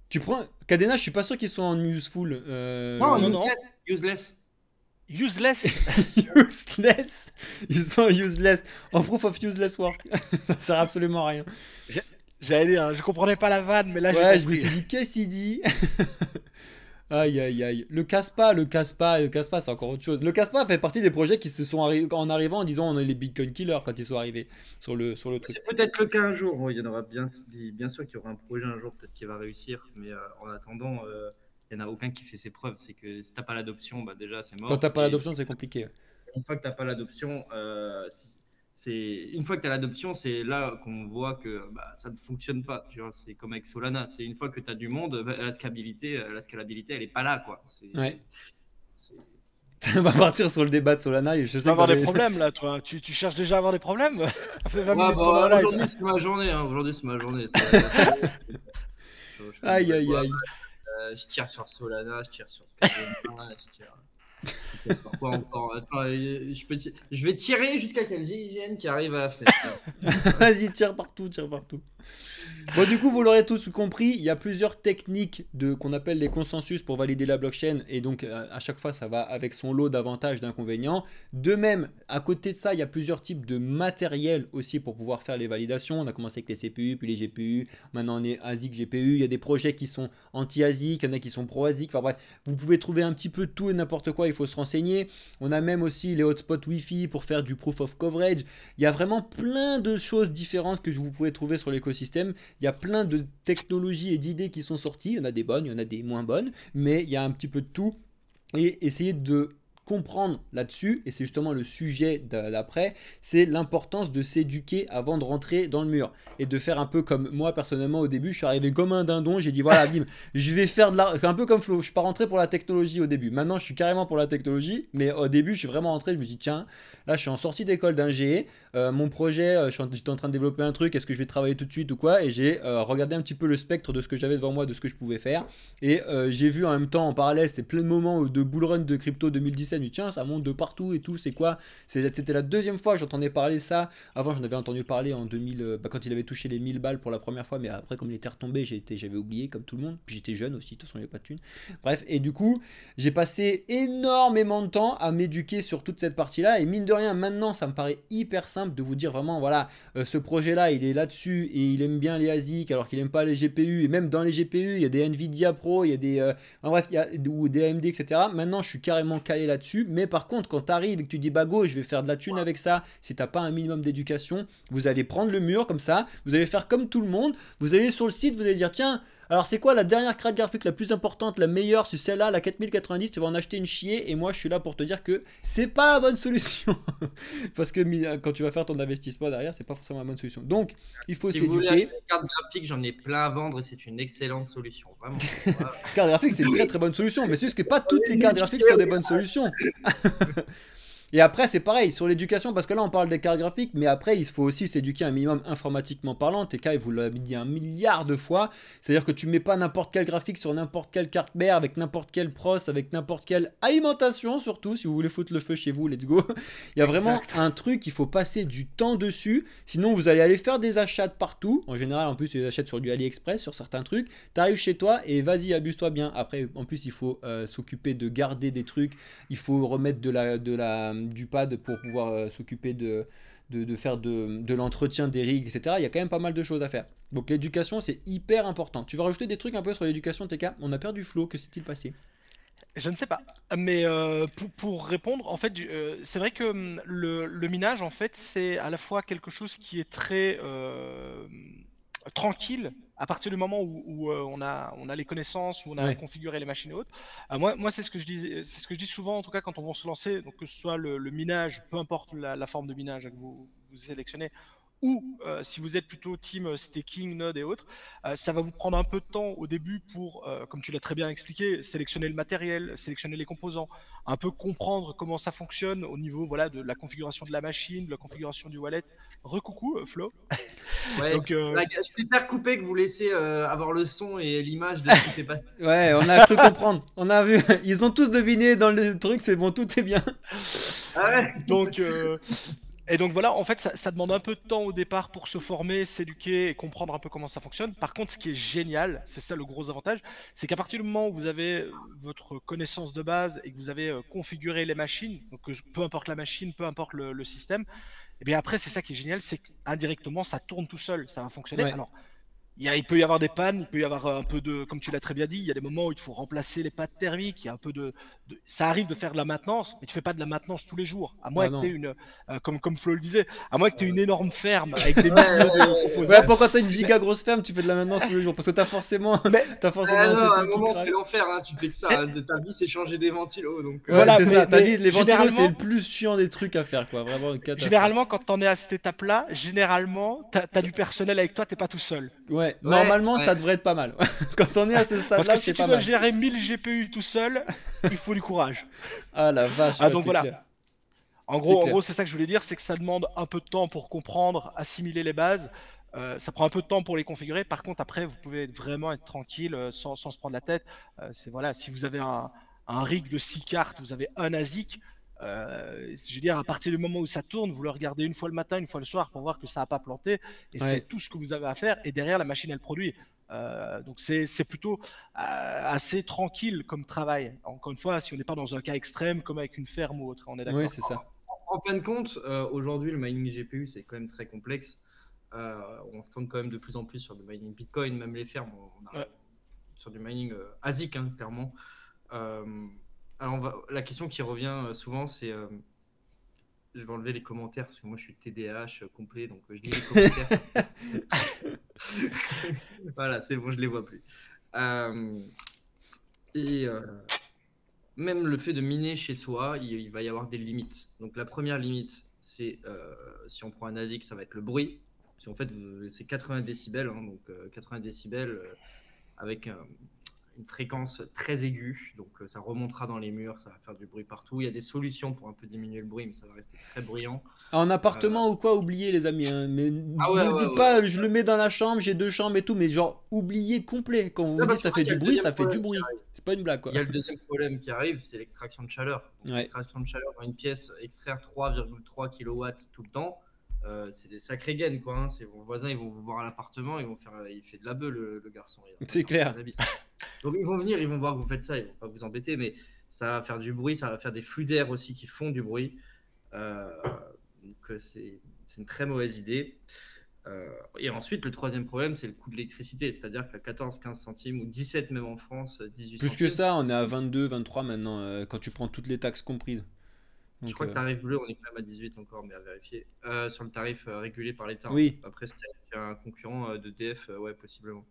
Tu prends Cadena. Je suis pas sûr qu'ils sont en useful. Non, Non, non. useless. Useless. Useless. Useless. Ils sont useless. En proof of useless work. Ça sert absolument à rien. J'ai- J'allais dire, je comprenais pas la vanne, mais là j'ai Ouais, je me compris. suis dit, qu'est-ce qu'il dit? Aïe aïe aïe. Le Caspa, c'est encore autre chose. Le Caspa fait partie des projets qui se sont en arrivant en disant on est les Bitcoin killers quand ils sont arrivés sur le truc. C'est peut-être le cas un jour. Bon, il y en aura bien sûr qu'il y aura un projet un jour peut-être qui va réussir, mais en attendant, il n'y en a aucun qui fait ses preuves. C'est que si t'as pas l'adoption, bah déjà c'est Quand mort. t'as pas Et l'adoption, c'est compliqué. une fois que t'as pas l'adoption, une fois que tu as l'adoption, c'est là qu'on voit que ça ne fonctionne pas. Tu vois, c'est comme avec Solana. C'est une fois que tu as du monde, la scalabilité, elle n'est pas là, quoi. Ouais. C'est- On va partir sur le débat de Solana. Et je Tu sais vas avoir que des problèmes là, toi. Tu cherches déjà à avoir des problèmes. Ça fait 20 Ouais, minutes qu'on est en live. aujourd'hui, c'est ma journée. Hein. Aujourd'hui, c'est ma journée. Je fais Aïe, une aïe, nouvelle aïe. boîte, je tire sur Solana, je tire sur Cardano, je tire sur quoi encore? Attends, je vais tirer jusqu'à quel GIGN qui arrive à la fenêtre. Vas-y, tire partout, tire partout. Bon, du coup, vous l'aurez tous compris, il y a plusieurs techniques qu'on appelle les consensus pour valider la blockchain. Et donc, à chaque fois, ça va avec son lot d'avantages, d'inconvénients. De même, à côté de ça, il y a plusieurs types de matériel aussi pour pouvoir faire les validations. On a commencé avec les CPU, puis les GPU. Maintenant, on est ASIC, GPU. Il y a des projets qui sont anti-ASIC, il y en a qui sont pro-ASIC. Enfin bref, vous pouvez trouver un petit peu tout et n'importe quoi, il faut se renseigner. On a même aussi les hotspots Wi-Fi pour faire du proof of coverage. Il y a vraiment plein de choses différentes que vous pouvez trouver sur l'écosystème. Il y a plein de technologies et d'idées qui sont sorties. Il y en a des bonnes, il y en a des moins bonnes, mais il y a un petit peu de tout. Et essayez de comprendre là-dessus, et c'est justement le sujet d'après, c'est l'importance de s'éduquer avant de rentrer dans le mur et de faire un peu comme moi personnellement au début. Je suis arrivé comme un dindon, j'ai dit voilà bim, je vais faire un peu comme Flo, je suis pas rentré pour la technologie au début, maintenant je suis carrément pour la technologie, mais au début je suis vraiment rentré, je me suis dit tiens, là je suis en sortie d'école d'ingé, mon projet, j'étais en train de développer un truc, est-ce que je vais travailler tout de suite ou quoi, et j'ai regardé un petit peu le spectre de ce que j'avais devant moi, de ce que je pouvais faire, et j'ai vu en même temps en parallèle, c'était plein de moments de bull run de crypto 2017, mais tiens ça monte de partout et tout, c'est quoi, c'était la deuxième fois que j'entendais parler ça. Avant j'en avais entendu parler en 2000, quand il avait touché les 1000 balles pour la première fois, mais après comme il était retombé j'avais oublié comme tout le monde, puis j'étais jeune aussi, de toute façon il n'y avait pas de thune, bref, et du coup j'ai passé énormément de temps à m'éduquer sur toute cette partie là, et mine de rien maintenant ça me paraît hyper simple de vous dire vraiment voilà, ce projet là il est là-dessus et il aime bien les ASIC alors qu'il aime pas les GPU, et même dans les GPU il y a des Nvidia Pro, il y a des bref, il y a ou des AMD etc. Maintenant je suis carrément calé là-dessus, mais par contre quand tu arrives et que tu dis bah go je vais faire de la thune avec ça, si t'as pas un minimum d'éducation, vous allez prendre le mur comme ça, vous allez faire comme tout le monde, vous allez sur le site, vous allez dire tiens, alors c'est quoi la dernière carte graphique la plus importante, la meilleure, c'est celle-là, la 4090, tu vas en acheter une chier, et moi je suis là pour te dire que c'est pas la bonne solution. Parce que quand tu vas faire ton investissement derrière, c'est pas forcément la bonne solution. Donc il faut Si vous voulez acheter s'éduquer. une carte graphique, j'en ai plein à vendre et c'est une excellente solution. Vraiment. Carte graphique c'est une très très bonne solution, mais c'est juste que pas toutes les cartes graphiques sont des bonnes solutions. Et après, c'est pareil sur l'éducation, parce que là, on parle des cartes graphiques, mais après, il faut aussi s'éduquer un minimum informatiquement parlant. TK, il vous l'a dit un milliard de fois. C'est-à-dire que tu mets pas n'importe quel graphique sur n'importe quelle carte mère, avec n'importe quelle pros, avec n'importe quelle alimentation, surtout, si vous voulez foutre le feu chez vous, let's go. Il y a vraiment un truc, il faut passer du temps dessus. Sinon, vous allez aller faire des achats de partout. En général, en plus, tu les achètes sur du AliExpress, sur certains trucs. Tu arrives chez toi et vas-y, abuse-toi bien. Après, en plus, il faut s'occuper de garder des trucs. Il faut remettre du pad pour pouvoir s'occuper de faire de l'entretien des rigs, etc. Il y a quand même pas mal de choses à faire. Donc l'éducation, c'est hyper important. Tu vas rajouter des trucs un peu sur l'éducation, TK? On a perdu Flo, que s'est-il passé? Je ne sais pas, mais pour répondre, en fait, c'est vrai que le minage, en fait, c'est à la fois quelque chose qui est très tranquille à partir du moment où on a les connaissances, où on a Ouais. configuré les machines et autres. Moi, c'est ce que je dis, c'est ce que je dis souvent, en tout cas, quand on va se lancer, donc que ce soit le minage, peu importe la forme de minage que vous sélectionnez, ou si vous êtes plutôt team staking, node et autres, ça va vous prendre un peu de temps au début pour, comme tu l'as très bien expliqué, sélectionner le matériel, sélectionner les composants, un peu comprendre comment ça fonctionne au niveau voilà, de la configuration de la machine, de la configuration du wallet. Recoucou Flo. Ouais, Donc, je préfère couper que vous laisser avoir le son et l'image de ce qui s'est passé. Ouais, on a cru comprendre. On a vu. Ils ont tous deviné dans le truc, c'est bon, tout est bien. Ah ouais. donc, et donc voilà, en fait, ça demande un peu de temps au départ pour se former, s'éduquer et comprendre un peu comment ça fonctionne. Par contre, ce qui est génial, c'est ça le gros avantage, c'est qu'à partir du moment où vous avez votre connaissance de base et que vous avez configuré les machines, donc peu importe la machine, peu importe le système, et bien après, c'est ça qui est génial, c'est qu'indirectement, ça tourne tout seul, ça va fonctionner. Ouais. Alors, il peut y avoir des pannes, il peut y avoir un peu de, comme tu l'as très bien dit, il y a des moments où il faut remplacer les pattes thermiques, il y a un peu ça arrive de faire de la maintenance, mais tu fais pas de la maintenance tous les jours. À moins Ah que tu aies non. comme Flo le disait, à moins que tu aies une énorme ferme avec des Ouais, milliers de Ouais, composants. pourquoi t'as une giga grosse ferme, tu fais de la maintenance tous les jours parce que t'as forcément, Mais t'as forcément Ah un non, à un CPU qui moment, craque. c'est l'enfer, hein. Tu fais que ça. Hein. Ta vie, c'est changer des ventilos. Donc, Ouais, voilà, c'est ça. T'as dit, les ventilos, c'est généralement, le plus chiant des trucs à faire, quoi. Vraiment une catastrophe. généralement, quand t'en es à cette étape-là, généralement, t'as du personnel avec toi, t'es pas tout seul. Ouais, ouais, normalement, ouais. ça devrait être pas mal. Quand on est à ce Parce que stade-là, si c'est tu pas dois mal. gérer 1000 GPU tout seul, il faut du courage. Ah la vache, Ah ouais, donc c'est voilà. clair. En C'est gros, clair. c'est ça que je voulais dire, c'est que ça demande un peu de temps pour comprendre, assimiler les bases. Ça prend un peu de temps pour les configurer. Par contre, après, vous pouvez vraiment être tranquille sans se prendre la tête. C'est voilà, si vous avez un rig de 6 cartes, vous avez un ASIC. Je veux dire, à partir du moment où ça tourne, vous le regardez une fois le matin, une fois le soir pour voir que ça n'a pas planté. Et Ouais. c'est tout ce que vous avez à faire. Et derrière, la machine, elle produit. Donc c'est plutôt assez tranquille comme travail. Encore une fois, si on n'est pas dans un cas extrême comme avec une ferme ou autre, on est Oui, d'accord. c'est ça. En fin de compte, aujourd'hui, le mining GPU, c'est quand même très complexe. On se tourne quand même de plus en plus sur le mining Bitcoin, même les fermes, on arrive Ouais. sur du mining ASIC, hein, clairement. Alors, la question qui revient souvent, c'est je vais enlever les commentaires parce que moi je suis TDAH complet, donc je lis les commentaires. Voilà, c'est bon, je les vois plus. Et même le fait de miner chez soi, il va y avoir des limites. Donc la première limite, c'est si on prend un ASIC, ça va être le bruit. Parce qu'en fait, c'est 80 décibels, hein, donc 80 décibels avec une fréquence très aiguë. Donc ça remontera dans les murs, ça va faire du bruit partout. Il y a des solutions pour un peu diminuer le bruit, mais ça va rester très bruyant. En appartement ou quoi, oubliez les amis. Hein. Mais Ah ouais, ne ouais, dites ouais. pas, je le mets dans la chambre, j'ai 2 chambres et tout, mais genre, oubliez complet. Quand vous vous Non, dites parce ça qu'en fait fait, il y a du le bruit, deuxième ça fait du problème qui bruit. arrive. C'est pas une blague, quoi. Il y a le deuxième problème qui arrive, c'est l'extraction de chaleur. Donc, Ouais. l'extraction de chaleur dans une pièce, extraire 3,3 kW tout le temps, c'est des sacrés gains, quoi. Hein. Vos voisins, ils vont vous voir à l'appartement, ils vont faire, il fait de la beuh, le garçon. C'est clair. Donc ils vont venir, ils vont voir que vous faites ça, ils vont pas vous embêter, mais ça va faire du bruit, ça va faire des flux d'air aussi qui font du bruit. Donc c'est une très mauvaise idée. Et ensuite, le troisième problème, c'est le coût de l'électricité. C'est-à-dire qu'à 14-15 centimes ou 17 même en France, 18 Plus centimes. que ça, on est à 22, 23 maintenant, quand tu prends toutes les taxes comprises. Je Donc, crois que tarif bleu, on est quand même à 18 encore, mais à vérifier. Sur le tarif régulé par l'État. oui. Après, c'est un concurrent d'EDF, ouais, possiblement.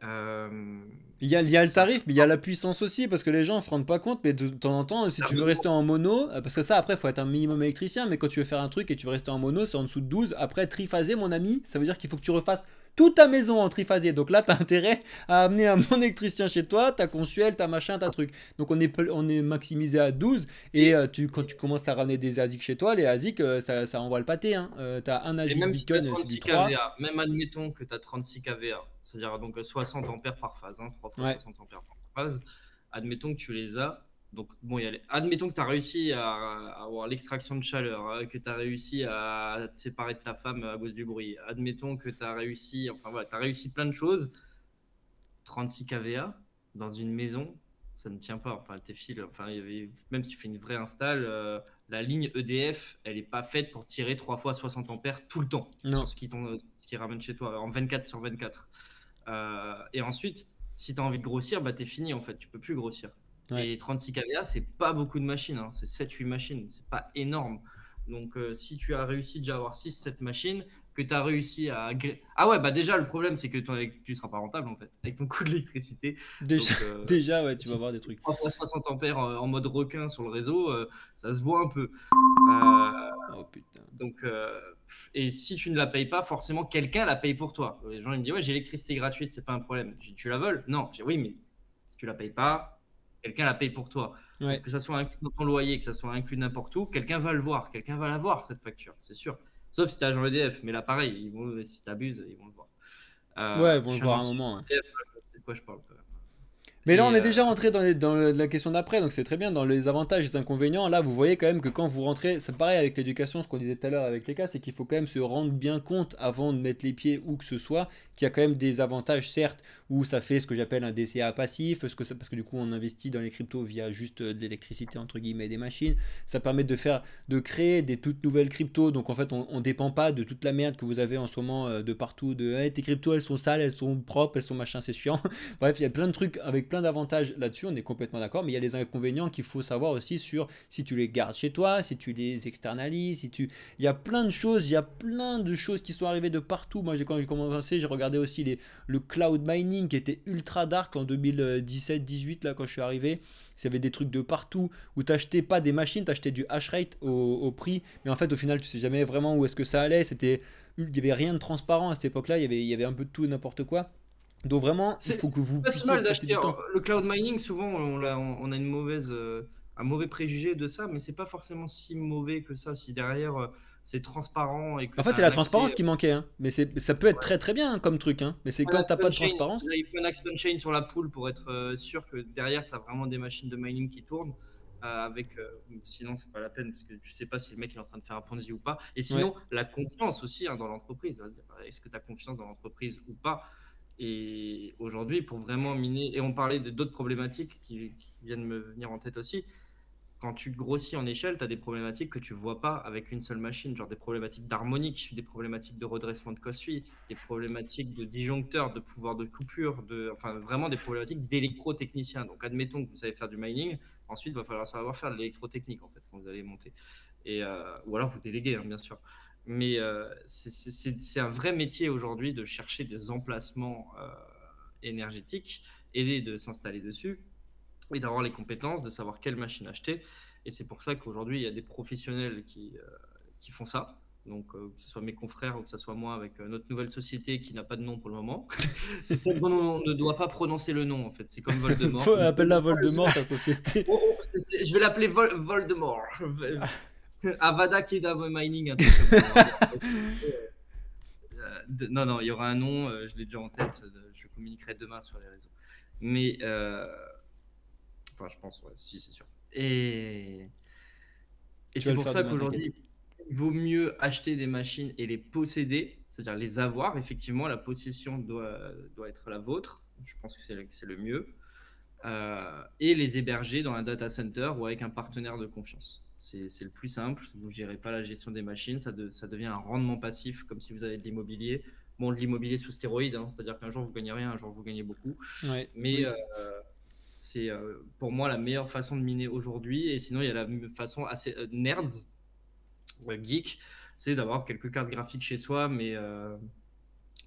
Il y a le tarif, mais il y a la puissance aussi, parce que les gens ne se rendent pas compte, mais de temps en temps, si tu veux rester en mono, parce que ça, après, il faut être un minimum électricien, mais quand tu veux faire un truc et tu veux rester en mono, c'est en dessous de 12. Après, triphasé, mon ami, ça veut dire qu'il faut que tu refasses toute ta maison en triphasé. Donc là, tu as intérêt à amener un bon électricien chez toi, ta consuel, ta machin, ta truc. Donc on est maximisé à 12, et quand tu commences à ramener des ASIC chez toi, les ASIC, ça envoie le pâté. Hein. Tu as un Et ASIC même si tu as Beacon, c'est 36 du 3. kVA, même admettons que tu as 36 kVA, c'est-à-dire donc 60 ampères par phase, hein, 3 fois Ouais. 60 ampères par phase, admettons que tu les as. Donc, bon, admettons que tu as réussi à avoir l'extraction de chaleur, hein, que tu as réussi à te séparer de ta femme à cause du bruit. Admettons que tu as réussi, enfin voilà, tu as réussi plein de choses. 36 kVA dans une maison, ça ne tient pas. Enfin, tes fils, enfin, même si tu fais une vraie install, la ligne EDF, elle n'est pas faite pour tirer 3 fois 60 ampères tout le temps Non. sur ce qui ramène chez toi en 24 sur 24. Et ensuite, si tu as envie de grossir, bah, tu es fini en fait, tu peux plus grossir. Ouais. Et 36 kVA, c'est pas beaucoup de machines, hein. C'est 7-8 machines, c'est pas énorme. Donc, si tu as réussi déjà à avoir 6-7 machines, que tu as réussi à. Ah ouais, bah déjà, le problème, c'est que tu seras pas rentable en fait, avec ton coût de l'électricité. Déjà, Donc, déjà, ouais, tu vas si voir des trucs. 3 fois 60 ampères en mode requin sur le réseau, ça se voit un peu. Oh putain. Donc, et si tu ne la payes pas, forcément, quelqu'un la paye pour toi. Les gens ils me disent, ouais, j'ai l'électricité gratuite, c'est pas un problème. Je dis, tu la voles? Non. Je dis, oui, mais si tu la payes pas, quelqu'un la paye pour toi. Ouais. Donc, que ça soit inclus dans ton loyer, que ça soit inclus n'importe où, quelqu'un va le voir, quelqu'un va la voir, cette facture, c'est sûr. Sauf si tu as agent EDF, mais là, pareil, si tu abuses, ils vont le voir. Ouais, ils vont je le suis voir à un gentil, moment. Ouais. EDF, je sais de quoi je parle quand même. Mais là, on Et est déjà rentré la question d'après, donc c'est très bien. Dans les avantages et les inconvénients, là, vous voyez quand même que quand vous rentrez, c'est pareil avec l'éducation, ce qu'on disait tout à l'heure avec les cas, c'est qu'il faut quand même se rendre bien compte avant de mettre les pieds où que ce soit, qu'il y a quand même des avantages, certes, où ça fait ce que j'appelle un DCA passif, parce que du coup, on investit dans les cryptos via juste de l'électricité, entre guillemets, des machines. Ça permet de créer des toutes nouvelles cryptos, donc en fait, on dépend pas de toute la merde que vous avez en ce moment de partout, de hey, tes cryptos, elles sont sales, elles sont propres, elles sont machin, c'est chiant. Bref, il y a plein de trucs avec plein d'avantages là-dessus, on est complètement d'accord, mais il y a les inconvénients qu'il faut savoir aussi sur si tu les gardes chez toi, si tu les externalises, si tu... Il y a plein de choses, il y a plein de choses qui sont arrivées de partout. Moi, quand j'ai commencé, j'ai regardé aussi le cloud mining qui était ultra dark en 2017-18, là, quand je suis arrivé. Il y avait des trucs de partout où tu n'achetais pas des machines, tu achetais du hash rate au prix, mais en fait, au final, tu sais jamais vraiment où est-ce que ça allait. Il n'y avait rien de transparent à cette époque-là, il y avait un peu de tout et n'importe quoi. Donc vraiment, il faut que vous pas si puissiez mal passer d'acheter du temps. le cloud mining. Souvent, on a un mauvais préjugé de ça, mais c'est pas forcément si mauvais que ça. Si derrière c'est transparent et que En tu fait, as c'est un la transparence accès. qui manquait, hein. Mais ça peut être Ouais, très très bien hein, comme truc, hein. Mais c'est quand t'as pas de transparence. il faut un axe on-chain sur la pool pour être sûr que derrière, tu as vraiment des machines de mining qui tournent. Sinon, c'est pas la peine parce que tu sais pas si le mec il est en train de faire un Ponzi ou pas. Et Ouais. sinon, la confiance aussi dans l'entreprise. Est-ce que tu as confiance dans l'entreprise ou pas? Et aujourd'hui, pour vraiment miner, et on parlait d'autres problématiques qui viennent me venir en tête aussi. Quand tu grossis en échelle, tu as des problématiques que tu ne vois pas avec une seule machine, genre des problématiques d'harmonique, des problématiques de redressement de cosfi, des problématiques de disjoncteur, de pouvoir de coupure, enfin vraiment des problématiques d'électrotechnicien. Donc admettons que vous savez faire du mining, ensuite il va falloir savoir faire de l'électrotechnique en fait quand vous allez monter. Ou alors vous déléguez, hein, bien sûr. Mais c'est un vrai métier aujourd'hui de chercher des emplacements énergétiques et de s'installer dessus et d'avoir les compétences, de savoir quelle machine acheter. Et c'est pour ça qu'aujourd'hui, il y a des professionnels qui font ça. Donc, que ce soit mes confrères ou que ce soit moi avec notre nouvelle société qui n'a pas de nom pour le moment. C'est celle dont on ne doit pas prononcer le nom, en fait. C'est comme Voldemort. Appelle-la Voldemort, ta société. Je vais l'appeler Voldemort. Avada Kedavra Mining, un truc comme ça. Non, non, il y aura un nom, je l'ai déjà en tête, je communiquerai demain sur les réseaux. Mais enfin, je pense, ouais, si, c'est sûr. Et c'est pour ça qu'aujourd'hui, il vaut mieux acheter des machines et les posséder, c'est-à-dire les avoir. Effectivement, la possession doit être la vôtre. Je pense que c'est le mieux. Et les héberger dans un data center ou avec un partenaire de confiance. C'est le plus simple. Vous ne gérez pas la gestion des machines. Ça devient un rendement passif, comme si vous avez de l'immobilier. Bon, de l'immobilier sous stéroïdes, hein, c'est-à-dire qu'un jour vous gagnez rien, un jour vous gagnez beaucoup. Ouais. Mais c'est pour moi la meilleure façon de miner aujourd'hui. Et sinon, il y a la façon assez nerds, geek, c'est d'avoir quelques cartes graphiques chez soi, mais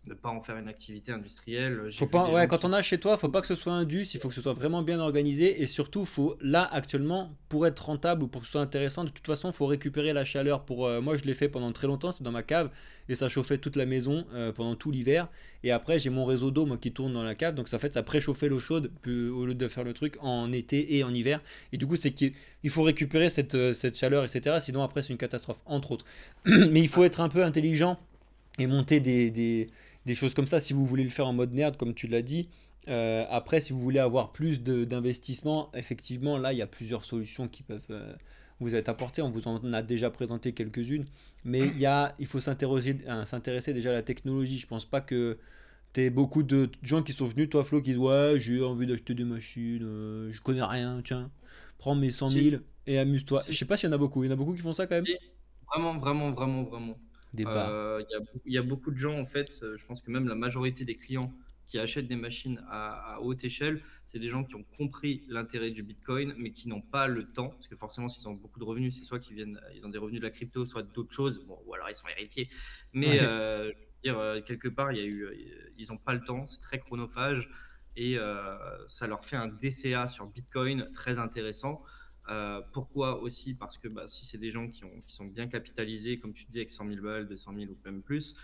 ne pas en faire une activité industrielle. Faut pas, ouais, quand on a chez toi, faut pas que ce soit indus, il faut que ce soit vraiment bien organisé et surtout, faut là actuellement pour être rentable ou pour que ce soit intéressant, de toute façon, faut récupérer la chaleur. Moi, je l'ai fait pendant très longtemps, c'était dans ma cave et ça chauffait toute la maison pendant tout l'hiver. Et après, j'ai mon réseau d'eau moi qui tourne dans la cave, donc ça fait ça préchauffait l'eau chaude au lieu de faire le truc en été et en hiver. Et du coup, c'est qu'il faut récupérer cette chaleur, etc. Sinon, après, c'est une catastrophe, entre autres. Mais il faut être un peu intelligent et monter des choses comme ça si vous voulez le faire en mode nerd comme tu l'as dit. Après si vous voulez avoir plus d'investissement, effectivement là il y a plusieurs solutions qui peuvent vous être apportées, on vous en a déjà présenté quelques-unes, mais il faut s'intéresser déjà à la technologie. Je pense pas que t'aies beaucoup de gens qui sont venus, toi Flo, qui disent ouais j'ai envie d'acheter des machines, je connais rien, tiens prends mes 100 000 et amuse-toi. Je sais pas s'il y en a beaucoup, il y en a beaucoup qui font ça quand même. Vraiment, vraiment, vraiment, vraiment. Des bars. Il y a beaucoup de gens, en fait, je pense que même la majorité des clients qui achètent des machines à haute échelle, c'est des gens qui ont compris l'intérêt du Bitcoin, mais qui n'ont pas le temps, parce que forcément, s'ils ont beaucoup de revenus, c'est soit ils ont des revenus de la crypto, soit d'autres choses, bon, ou alors ils sont héritiers. Mais Ouais. je veux dire, quelque part, ils n'ont pas le temps, c'est très chronophage, et ça leur fait un DCA sur Bitcoin très intéressant. Pourquoi aussi? Parce que si c'est des gens qui sont bien capitalisés, comme tu dis, avec 100 000 balles, 200 000 ou même plus,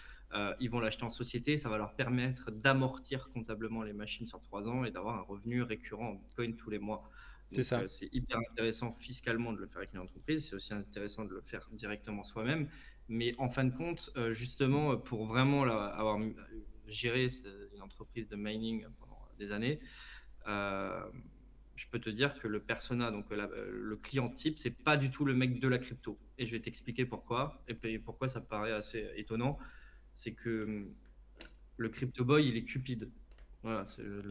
ils vont l'acheter en société. Ça va leur permettre d'amortir comptablement les machines sur 3 ans et d'avoir un revenu récurrent en Bitcoin tous les mois. C'est Donc, ça. c'est hyper intéressant fiscalement de le faire avec une entreprise. C'est aussi intéressant de le faire directement soi-même. Mais en fin de compte, justement, pour vraiment avoir géré une entreprise de mining pendant des années, je peux te dire que le persona, donc le client type, c'est pas du tout le mec de la crypto. Et je vais t'expliquer pourquoi. Et puis pourquoi ça me paraît assez étonnant. C'est que le crypto boy, il est cupide. Voilà,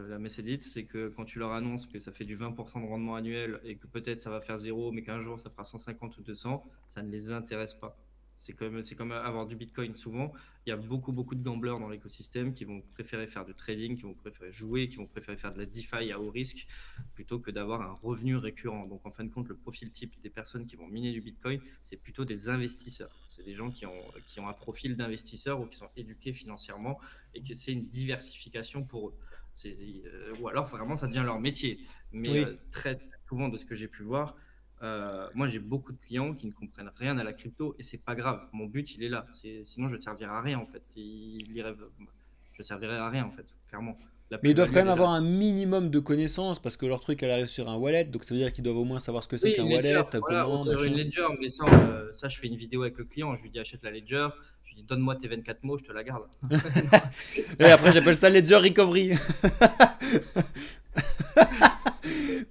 la messe est dite, c'est que quand tu leur annonces que ça fait du 20% de rendement annuel et que peut-être ça va faire 0, mais qu'un jour ça fera 150 ou 200, ça ne les intéresse pas. C'est comme avoir du Bitcoin. Souvent, il y a beaucoup, beaucoup de gamblers dans l'écosystème qui vont préférer faire du trading, qui vont préférer jouer, qui vont préférer faire de la DeFi à haut risque plutôt que d'avoir un revenu récurrent. Donc, en fin de compte, le profil type des personnes qui vont miner du Bitcoin, c'est plutôt des investisseurs. C'est des gens qui ont un profil d'investisseur ou qui sont éduqués financièrement et que c'est une diversification pour eux. Ou alors, vraiment, ça devient leur métier. Mais Oui. très, très souvent, de ce que j'ai pu voir, moi, j'ai beaucoup de clients qui ne comprennent rien à la crypto et c'est pas grave. Mon but, il est là. Sinon, je ne servirai à rien en fait. Je servirai à rien en fait, clairement. La Mais ils doivent plus-value, quand elle même est là. avoir un minimum de connaissances parce que leur truc elle arrive sur un wallet, donc ça veut dire qu'ils doivent au moins savoir ce que c'est Oui, qu'un une ledger. wallet, Voilà, comment, ouvrir une machin. ledger, mais ça, je fais une vidéo avec le client. Je lui dis achète la ledger. Je lui dis donne-moi tes 24 mots, je te la garde. Et après j'appelle ça Ledger Recovery.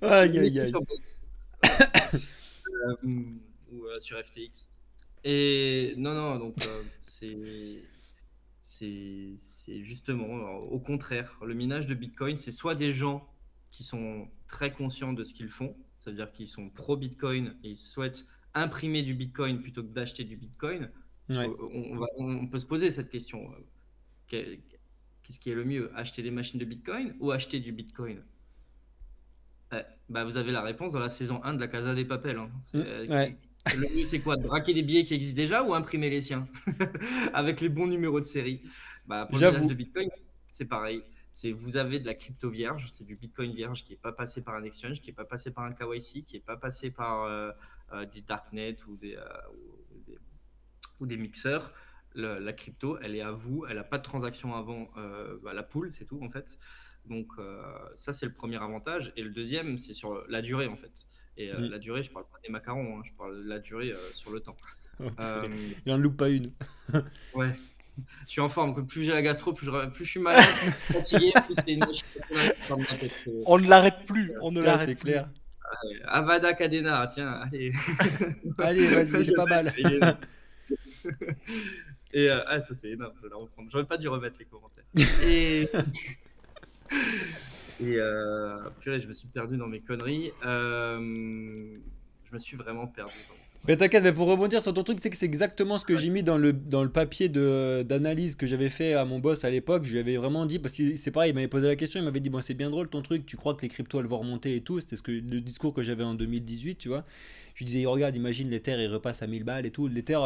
Aïe Le aïe métier aïe. sur voilà. Ou sur FTX. Et non, non, donc c'est justement au contraire. Le minage de Bitcoin, c'est soit des gens qui sont très conscients de ce qu'ils font, ça veut dire qu'ils sont pro-Bitcoin et ils souhaitent imprimer du Bitcoin plutôt que d'acheter du Bitcoin. Parce Ouais. qu'on peut se poser cette question. Qu'est-ce qui est le mieux? Acheter des machines de Bitcoin ou acheter du Bitcoin? Bah, vous avez la réponse dans la saison 1 de la Casa des Papel, hein. Ouais. Le mieux, c'est quoi? De braquer des billets qui existent déjà ou imprimer les siens avec les bons numéros de série? Bah, pour le minage de J'avoue. Bitcoin, c'est pareil. Vous avez de la crypto vierge, c'est du Bitcoin vierge qui n'est pas passé par un exchange, qui n'est pas passé par un KYC, qui n'est pas passé par du darknet ou des mixeurs. La crypto, elle est à vous, elle n'a pas de transaction avant la pool, c'est tout en fait. Donc ça, c'est le premier avantage. Et le deuxième, c'est sur la durée en fait. Et Mm. la durée, je parle pas des macarons, hein, je parle de la durée sur le temps. Oh, Euh, purée. Il en loupe pas une. ouais, je suis en forme. Plus j'ai la gastro, plus je suis malade, plus je suis fatigué, plus c'est une dans ma tête. On ne l'arrête plus, on ne Putain, c'est l'arrête plus. clair. Avada Cadena, tiens, allez. Allez, vas-y, il est pas mal. Et ça c'est énorme, je vais la reprendre. J'aurais pas dû remettre les commentaires. Et purée, je me suis perdu dans mes conneries. Je me suis vraiment perdu. Mais t'inquiète, mais pour rebondir sur ton truc, c'est que c'est exactement ce que j'ai mis dans le papier d'analyse que j'avais fait à mon boss à l'époque. Je lui avais vraiment dit, parce que c'est pareil, il m'avait posé la question, il m'avait dit, bon, c'est bien drôle ton truc, tu crois que les cryptos elles vont remonter et tout. C'était le discours que j'avais en 2018, tu vois. Je lui disais, regarde, imagine l'Ether, il repasse à 1000 balles et tout. L'Ether,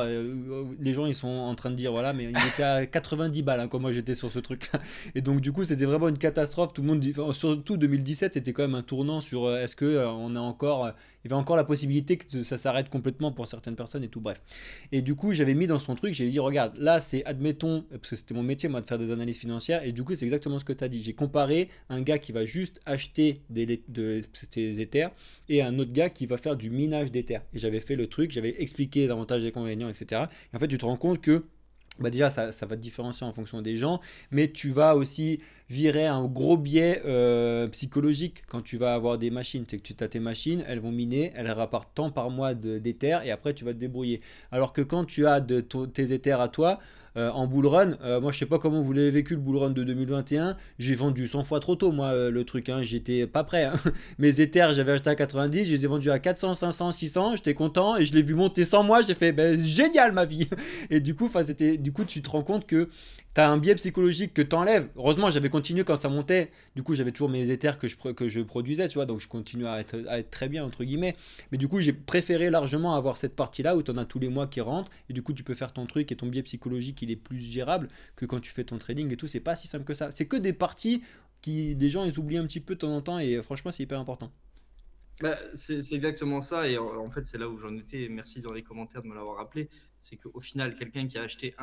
les gens ils sont en train de dire, voilà, mais il était à 90 balles hein, quand moi j'étais sur ce truc. Et donc, du coup, c'était vraiment une catastrophe. Tout le monde dit, enfin, surtout 2017, c'était quand même un tournant sur est-ce que on a encore. Il y avait encore la possibilité que ça s'arrête complètement pour certaines personnes et tout, bref. Et du coup, j'avais mis dans son truc, j'ai dit, regarde, là, c'est, admettons, parce que c'était mon métier, moi, de faire des analyses financières, et du coup, c'est exactement ce que tu as dit. J'ai comparé un gars qui va juste acheter des Ethers et un autre gars qui va faire du minage d'Ethers. Et j'avais fait le truc, j'avais expliqué les avantages et les inconvénients, etc. Et en fait, tu te rends compte que bah déjà ça va te différencier en fonction des gens, mais tu vas aussi virer un gros biais psychologique quand tu vas avoir des machines. C'est que tu as tes machines, elles vont miner, elles rapportent tant par mois d'éther et après tu vas te débrouiller. Alors que quand tu as tes éthers à toi, en bull run, moi je sais pas comment vous l'avez vécu le bull run de 2021, j'ai vendu 100 fois trop tôt moi le truc, hein, j'étais pas prêt. Hein. Mes éthers j'avais acheté à 90, je les ai vendus à 400, 500, 600, j'étais content et je l'ai vu monter 100 mois, j'ai fait ben, génial ma vie. Et du coup, tu te rends compte que tu as un biais psychologique que tu enlèves. Heureusement, j'avais continué quand ça montait. Du coup, j'avais toujours mes éthers que je produisais, tu vois. Donc, je continue à être très bien, entre guillemets. Mais du coup, j'ai préféré largement avoir cette partie-là où tu en as tous les mois qui rentrent. Et du coup, tu peux faire ton truc et ton biais psychologique, il est plus gérable que quand tu fais ton trading et tout. C'est pas si simple que ça. C'est que des parties qui, des gens, ils oublient un petit peu de temps en temps. Et franchement, c'est hyper important. Bah, c'est exactement ça. Et en fait, c'est là où j'en étais. Merci dans les commentaires de me l'avoir rappelé. C'est qu'au final, quelqu'un qui a acheté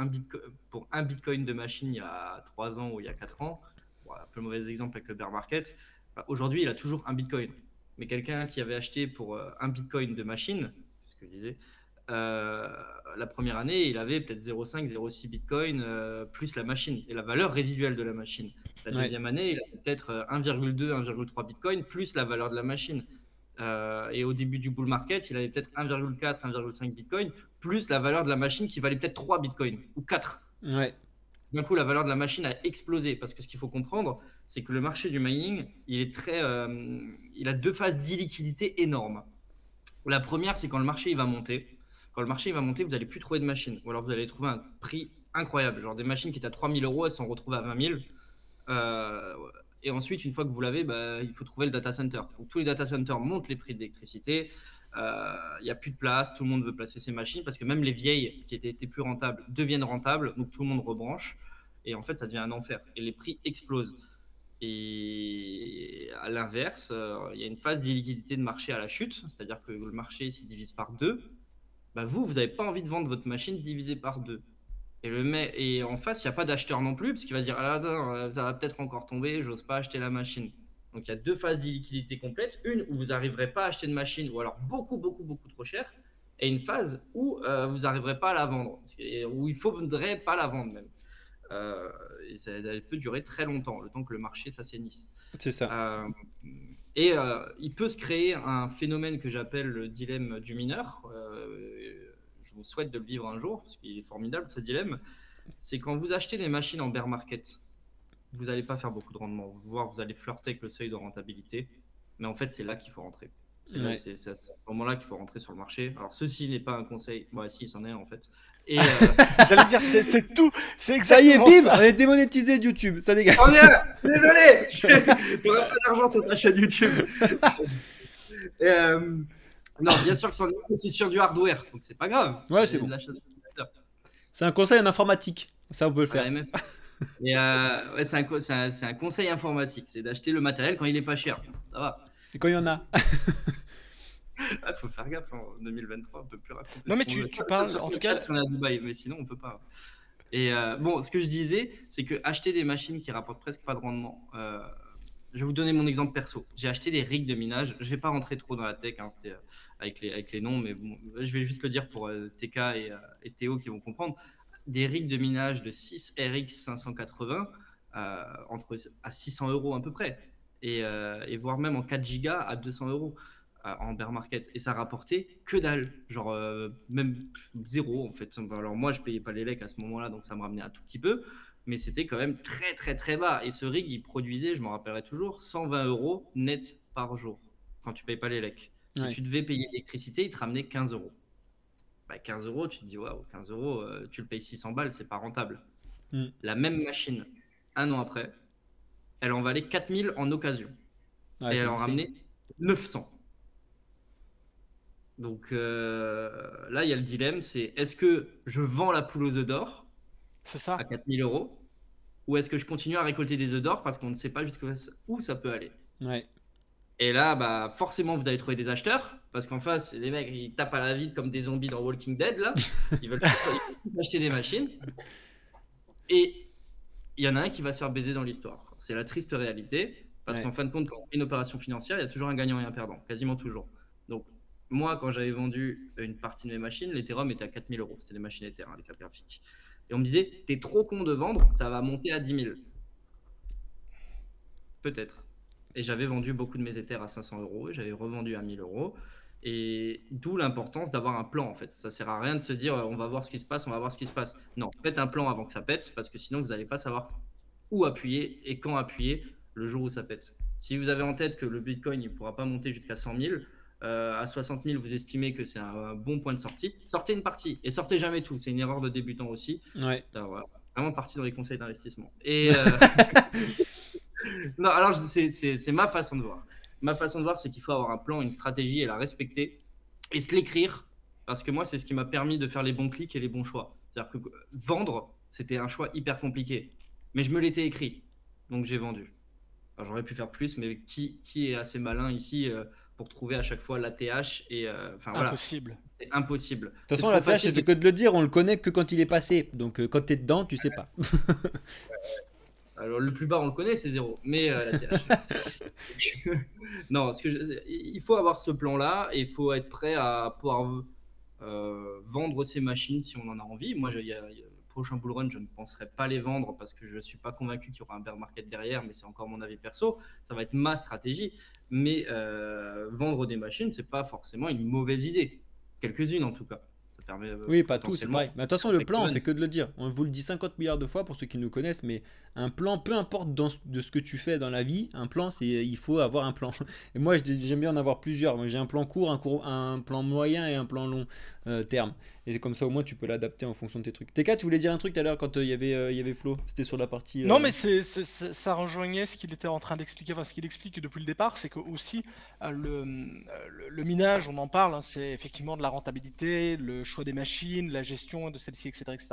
pour un bitcoin de machine il y a 3 ans ou il y a 4 ans, bon, un peu mauvais exemple avec le bear market, bah, aujourd'hui, il a toujours un bitcoin. Mais quelqu'un qui avait acheté pour un bitcoin de machine, c'est ce que je disais, la première année, il avait peut-être 0,5, 0,6 Bitcoin plus la machine et la valeur résiduelle de la machine. La deuxième année, il avait peut-être 1,2, 1,3 Bitcoin plus la valeur de la machine. Et au début du bull market, il avait peut-être 1,4, 1,5 Bitcoin plus la valeur de la machine qui valait peut-être 3 Bitcoin ou 4. Ouais. D'un coup, la valeur de la machine a explosé parce que ce qu'il faut comprendre, c'est que le marché du mining, il a deux phases d'illiquidité énormes. La première, c'est quand le marché il va monter. Quand le marché il va monter, vous n'allez plus trouver de machines. Ou alors vous allez trouver un prix incroyable. Genre des machines qui étaient à 3 000 euros, elles sont retrouvées à 20 000. Et ensuite, une fois que vous l'avez, il faut trouver le data center. Donc, tous les data centers montent les prix de l'électricité. Il n'y a plus de place. Tout le monde veut placer ses machines parce que même les vieilles qui étaient plus rentables deviennent rentables. Donc, tout le monde rebranche. Et en fait, ça devient un enfer. Et les prix explosent. Et à l'inverse, il y a une phase d'illiquidité de marché à la chute, c'est-à-dire que le marché s'y divise par deux. Vous n'avez pas envie de vendre votre machine divisée par deux. Et en face, il n'y a pas d'acheteur non plus, parce qu'il va se dire ah, là, ça va peut-être encore tomber, j'ose pas acheter la machine. Donc il y a deux phases d'illiquidité complète, une où vous n'arriverez pas à acheter de machine, ou alors beaucoup, beaucoup, beaucoup trop cher, et une phase où vous n'arriverez pas à la vendre, où il ne faudrait pas la vendre même. Et ça peut durer très longtemps, le temps que le marché s'assainisse. C'est ça. Il peut se créer un phénomène que j'appelle le dilemme du mineur. Je vous souhaite de le vivre un jour, parce qu'il est formidable ce dilemme. C'est quand vous achetez des machines en bear market, vous n'allez pas faire beaucoup de rendement, voire vous allez flirter avec le seuil de rentabilité. Mais en fait, c'est là qu'il faut rentrer. C'est à ce moment-là qu'il faut rentrer sur le marché. Alors, ceci n'est pas un conseil. Si, c'en est en fait. Et j'allais dire, c'est tout. C'est exactement ça. Y est, bim, ça. on est démonétisé de YouTube. Ça dégage. Oh bien, désolé. T'auras pas d'argent sur ta chaîne YouTube. Non, bien sûr que c'est sur du hardware, donc c'est pas grave. Ouais, c'est bon. C'est un conseil en informatique. Ça, on peut le faire. C'est un conseil informatique. C'est d'acheter le matériel quand il est pas cher. Ça va. Et quand il y en a. Faut faire gaffe, en 2023, on peut plus raconter. Non, mais tu parles en tout cas. Si on est à Dubaï, mais sinon, on peut pas. Et ce que je disais, c'est que acheter des machines qui rapportent presque pas de rendement. Je vais vous donner mon exemple perso. J'ai acheté des rigs de minage. Je vais pas rentrer trop dans la tech, c'était avec les noms, mais bon, je vais juste le dire pour TK et Théo qui vont comprendre. Des rigs de minage de 6 RX 580 à 600 euros à peu près, et voire même en 4 Go à 200 euros en bear market, et ça rapportait que dalle, genre même zéro en fait. Alors moi je payais pas les lecs à ce moment-là, donc ça me ramenait un tout petit peu, mais c'était quand même très très très bas. Et ce rig il produisait, je m'en rappellerai toujours, 120 euros net par jour quand tu payes pas les lecs. Si tu devais payer l'électricité, il te ramenait 15 euros. 15 euros, tu te dis waouh, 15 euros, tu le payes 600 balles, c'est pas rentable. La même machine, un an après, elle en valait 4000 en occasion. Et elle en ramenait 900. Donc là, il y a le dilemme, c'est est-ce que je vends la poule aux œufs d'or à 4000 euros, ou est-ce que je continue à récolter des œufs d'or parce qu'on ne sait pas jusqu'où ça peut aller. Et là, forcément, vous allez trouver des acheteurs, parce qu'en face, les mecs, ils tapent à la vide comme des zombies dans Walking Dead, là. Ils veulent acheter des machines. Et il y en a un qui va se faire baiser dans l'histoire. C'est la triste réalité, parce qu'en fin de compte, quand on fait une opération financière, il y a toujours un gagnant et un perdant, quasiment toujours. Donc, moi, quand j'avais vendu une partie de mes machines, l'Ethereum était à 4000 euros. C'était des machines Ether, les cas graphiques. Et on me disait, t'es trop con de vendre, ça va monter à 10 000. Peut-être. Et j'avais vendu beaucoup de mes Ethers à 500 euros et j'avais revendu à 1000 euros. Et d'où l'importance d'avoir un plan en fait. Ça sert à rien de se dire on va voir ce qui se passe, on va voir ce qui se passe. Non, faites un plan avant que ça pète, parce que sinon vous n'allez pas savoir où appuyer et quand appuyer le jour où ça pète. Si vous avez en tête que le Bitcoin ne pourra pas monter jusqu'à 100 000, à 60 000 vous estimez que c'est un bon point de sortie, sortez une partie et sortez jamais tout. C'est une erreur de débutant aussi. Alors, vraiment partie dans les conseils d'investissement. Et non, alors c'est ma façon de voir. Ma façon de voir, c'est qu'il faut avoir un plan, une stratégie et la respecter et se l'écrire, parce que moi, c'est ce qui m'a permis de faire les bons clics et les bons choix. C'est-à-dire que vendre, c'était un choix hyper compliqué, mais je me l'étais écrit, donc j'ai vendu. Alors, j'aurais pu faire plus, mais qui est assez malin ici pour trouver à chaque fois l'ATH et impossible. Voilà, c'est impossible. De toute façon, l'ATH, c'est fait que de le dire, on le connaît que quand il est passé. Donc quand tu es dedans, tu sais pas. Alors, le plus bas, on le connaît, c'est 0. Mais non, il faut avoir ce plan-là et il faut être prêt à pouvoir vendre ces machines si on en a envie. Moi, prochain bull run, je ne penserais pas les vendre parce que je ne suis pas convaincu qu'il y aura un bear market derrière, mais c'est encore mon avis perso. Ça va être ma stratégie. Mais vendre des machines, ce n'est pas forcément une mauvaise idée. Quelques-unes en tout cas. Ça permet, Oui, pas tout, c'est pareil. Mais attention, le plan, on Run. fait que de le dire. On vous le dit 50 milliards de fois pour ceux qui nous connaissent, mais un plan, peu importe de ce que tu fais dans la vie, un plan, il faut avoir un plan. Et moi, j'aime bien en avoir plusieurs. Moi, j'ai un plan court, un plan moyen et un plan long terme. Et comme ça, au moins, tu peux l'adapter en fonction de tes trucs. TK, tu voulais dire un truc tout à l'heure quand il y avait Flo. C'était sur la partie. Non, mais ça rejoignait ce qu'il était en train d'expliquer. Enfin, ce qu'il explique depuis le départ, c'est que aussi le minage, on en parle, hein, c'est effectivement de la rentabilité, le choix des machines, la gestion de celles-ci, etc., etc.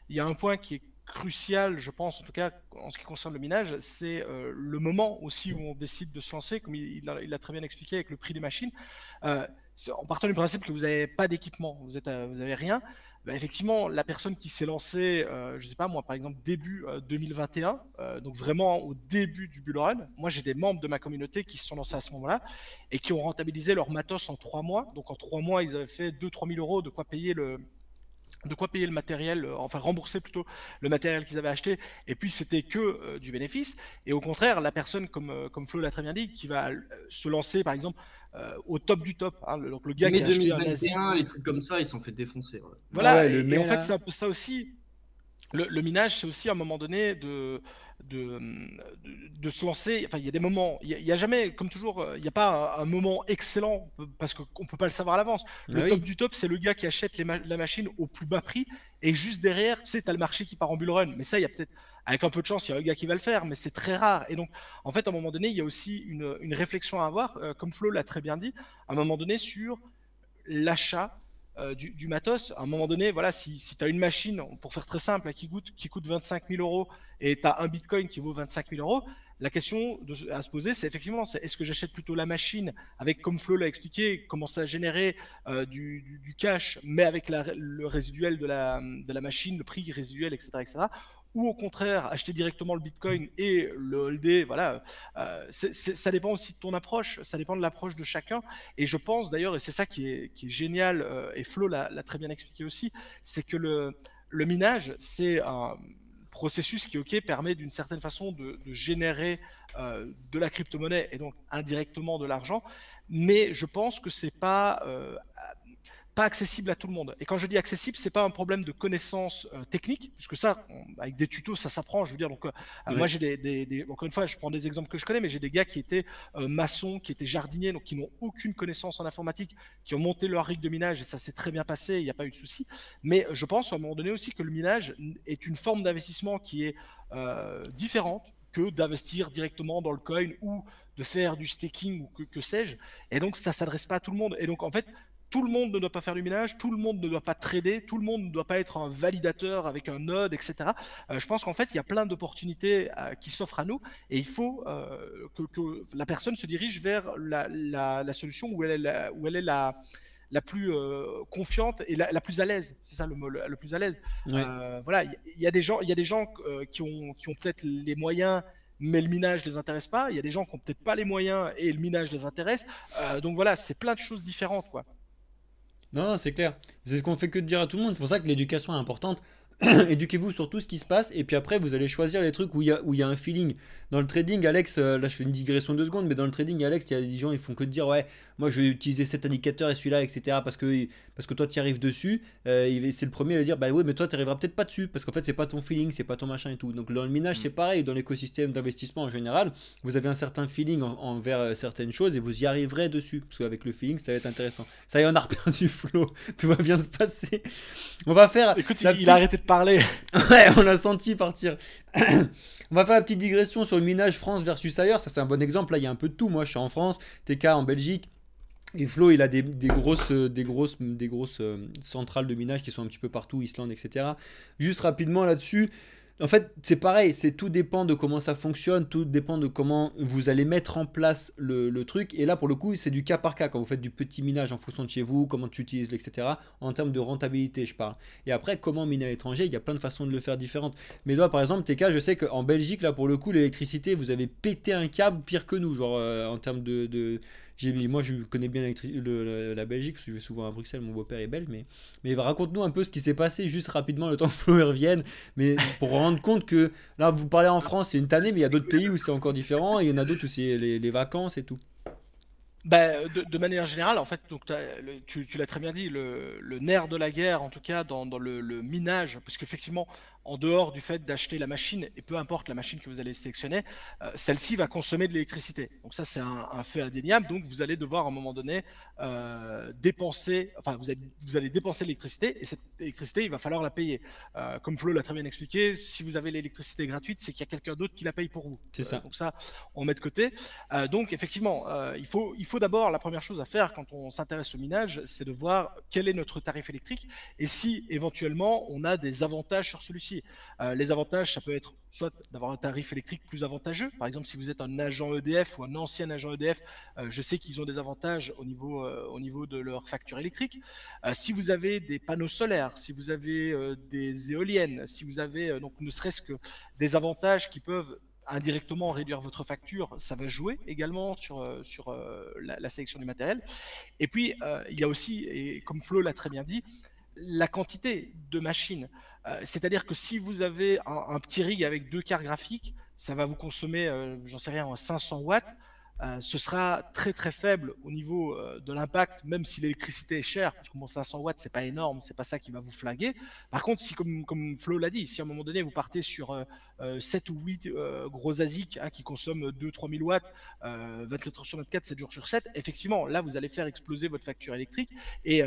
Il y a un point qui est crucial, je pense, en tout cas en ce qui concerne le minage, c'est le moment aussi où on décide de se lancer, comme il l'a très bien expliqué avec le prix des machines. En partant du principe que vous n'avez pas d'équipement, vous avez rien. Bah, effectivement, la personne qui s'est lancée, je ne sais pas moi, par exemple début 2021, donc vraiment au début du bull run, moi j'ai des membres de ma communauté qui se sont lancés à ce moment-là et qui ont rentabilisé leur matos en 3 mois. Donc en 3 mois, ils avaient fait 2-3 000 euros de quoi payer le matériel, enfin rembourser plutôt le matériel qu'ils avaient acheté, et puis c'était que du bénéfice. Et au contraire, la personne, comme Flo l'a très bien dit, qui va se lancer par exemple au top du top, hein, donc le gars Mais qui a acheté un 2021, les trucs comme ça, ils sont fait défoncer. Ouais. voilà, Ah ouais, et en fait c'est un peu ça aussi. Le minage, c'est aussi à un moment donné de, se lancer. Enfin, il y a des moments, il y a jamais, comme toujours, il n'y a pas un moment excellent parce qu'on ne peut pas le savoir à l'avance. Le Ah top oui. du top, c'est le gars qui achète la machine au plus bas prix et juste derrière, tu sais, tu as le marché qui part en bull run. Mais ça, il y a peut-être, avec un peu de chance, il y a un gars qui va le faire, mais c'est très rare. Et donc, en fait, à un moment donné, il y a aussi une réflexion à avoir, comme Flo l'a très bien dit, à un moment donné sur l'achat du matos. À un moment donné, voilà, si tu as une machine, pour faire très simple, qui coûte 25 000 euros et tu as un bitcoin qui vaut 25 000 euros, la question à se poser, c'est effectivement, est-ce que j'achète plutôt la machine avec, comme Flo l'a expliqué, commencer à générer du cash, mais avec le résiduel de la machine, le prix résiduel, etc., etc., ou au contraire acheter directement le bitcoin et le holder. Voilà, ça dépend aussi de ton approche, ça dépend de l'approche de chacun. Et je pense d'ailleurs, et c'est ça qui est génial, et Flo l'a très bien expliqué aussi, c'est que le minage, c'est un processus qui, ok, permet d'une certaine façon de générer de la crypto-monnaie et donc indirectement de l'argent, mais je pense que c'est pas accessible à tout le monde. Et quand je dis accessible, c'est pas un problème de connaissance technique, puisque ça, avec des tutos, ça s'apprend. Je veux dire, donc moi Ouais. j'ai encore une fois, je prends des exemples que je connais, mais j'ai des gars qui étaient maçons, qui étaient jardiniers, donc qui n'ont aucune connaissance en informatique, qui ont monté leur rig de minage et ça s'est très bien passé, il n'y a pas eu de souci. Mais je pense à un moment donné aussi que le minage est une forme d'investissement qui est différente que d'investir directement dans le coin ou de faire du staking ou que sais-je. Et donc ça s'adresse pas à tout le monde. Et donc en fait, tout le monde ne doit pas faire du minage, tout le monde ne doit pas trader, tout le monde ne doit pas être un validateur avec un node, etc. Je pense qu'en fait, il y a plein d'opportunités qui s'offrent à nous et il faut que la personne se dirige vers la solution où elle est la plus confiante et la plus à l'aise. C'est ça le mot, le plus à l'aise. Ouais. Voilà, il y a des gens qui ont peut-être les moyens, mais le minage les intéresse pas. Il y a des gens qui ont peut-être pas les moyens et le minage les intéresse. Donc voilà, c'est plein de choses différentes, quoi. Non, c'est clair. C'est ce qu'on fait que de dire à tout le monde. C'est pour ça que l'éducation est importante. Éduquez-vous sur tout ce qui se passe et puis après vous allez choisir les trucs où il y a un feeling. Dans le trading, Alex, là je fais une digression de 2 secondes, mais dans le trading, Alex, il y a des gens ils font que de dire ouais, moi je vais utiliser cet indicateur et celui-là, etc. Parce que toi tu y arrives dessus. C'est le premier à dire bah oui, mais toi tu arriveras peut-être pas dessus parce qu'en fait c'est pas ton feeling, c'est pas ton machin et tout. Donc dans le minage, c'est pareil, dans l'écosystème d'investissement en général, vous avez un certain feeling envers certaines choses et vous y arriverez dessus parce qu'avec le feeling ça va être intéressant. Ça y est, on a reperdu Flo, tout va bien se passer. On va faire Écoute, la il a arrêté de parler. Ouais, on l'a senti partir. On va faire la petite digression sur le minage France versus ailleurs. Ça, c'est un bon exemple. Là, il y a un peu de tout. Moi, je suis en France, TK en Belgique. Et Flo, il a des grosses centrales de minage qui sont un petit peu partout, Islande, etc. Juste rapidement là-dessus. En fait, c'est pareil, tout dépend de comment ça fonctionne, tout dépend de comment vous allez mettre en place le truc. Et là, pour le coup, c'est du cas par cas. Quand vous faites du petit minage en fonction de chez vous, comment tu utilises, etc. En termes de rentabilité, je parle. Et après, comment miner à l'étranger, il y a plein de façons de le faire différentes. Mais toi, par exemple, TK, je sais qu'en Belgique, là, pour le coup, l'électricité, vous avez pété un câble pire que nous, genre en termes moi, je connais bien la Belgique, parce que je vais souvent à Bruxelles, mon beau-père est belge, mais raconte-nous un peu ce qui s'est passé, juste rapidement, le temps que Flo revienne, mais pour rendre compte que, là, vous parlez en France, c'est une tannée, mais il y a d'autres pays où c'est encore différent, et il y en a d'autres où c'est les vacances et tout. Bah, de manière générale, en fait, donc tu l'as très bien dit, le nerf de la guerre, en tout cas dans le minage, parce qu'effectivement, en dehors du fait d'acheter la machine, et peu importe la machine que vous allez sélectionner, celle-ci va consommer de l'électricité. Donc ça, c'est un fait indéniable. Donc vous allez devoir à un moment donné dépenser, enfin vous allez dépenser de l'électricité, et cette électricité, il va falloir la payer. Comme Flo l'a très bien expliqué, si vous avez l'électricité gratuite, c'est qu'il y a quelqu'un d'autre qui la paye pour vous. C'est ça. Donc ça, on met de côté. Donc effectivement, il faut d'abord, la première chose à faire quand on s'intéresse au minage, c'est de voir quel est notre tarif électrique et si éventuellement on a des avantages sur celui-ci. Les avantages, ça peut être soit d'avoir un tarif électrique plus avantageux. Par exemple, si vous êtes un agent EDF ou un ancien agent EDF, je sais qu'ils ont des avantages au niveau de leur facture électrique. Si vous avez des panneaux solaires, si vous avez des éoliennes, si vous avez donc ne serait-ce que des avantages qui peuvent indirectement réduire votre facture, ça va jouer également sur la sélection du matériel. Et puis, il y a aussi, et comme Flo l'a très bien dit, la quantité de machines. C'est-à-dire que si vous avez un petit rig avec 2 cartes graphiques, ça va vous consommer, j'en sais rien, 500 watts. Ce sera très très faible au niveau de l'impact, même si l'électricité est chère, parce que bon, 500 watts, c'est pas énorme, c'est pas ça qui va vous flaguer. Par contre, si comme Flo l'a dit, si à un moment donné vous partez sur 7 ou 8 gros ASIC qui consomment 2-3 000 watts, 24 heures sur 24, 7 jours sur 7, effectivement, là vous allez faire exploser votre facture électrique et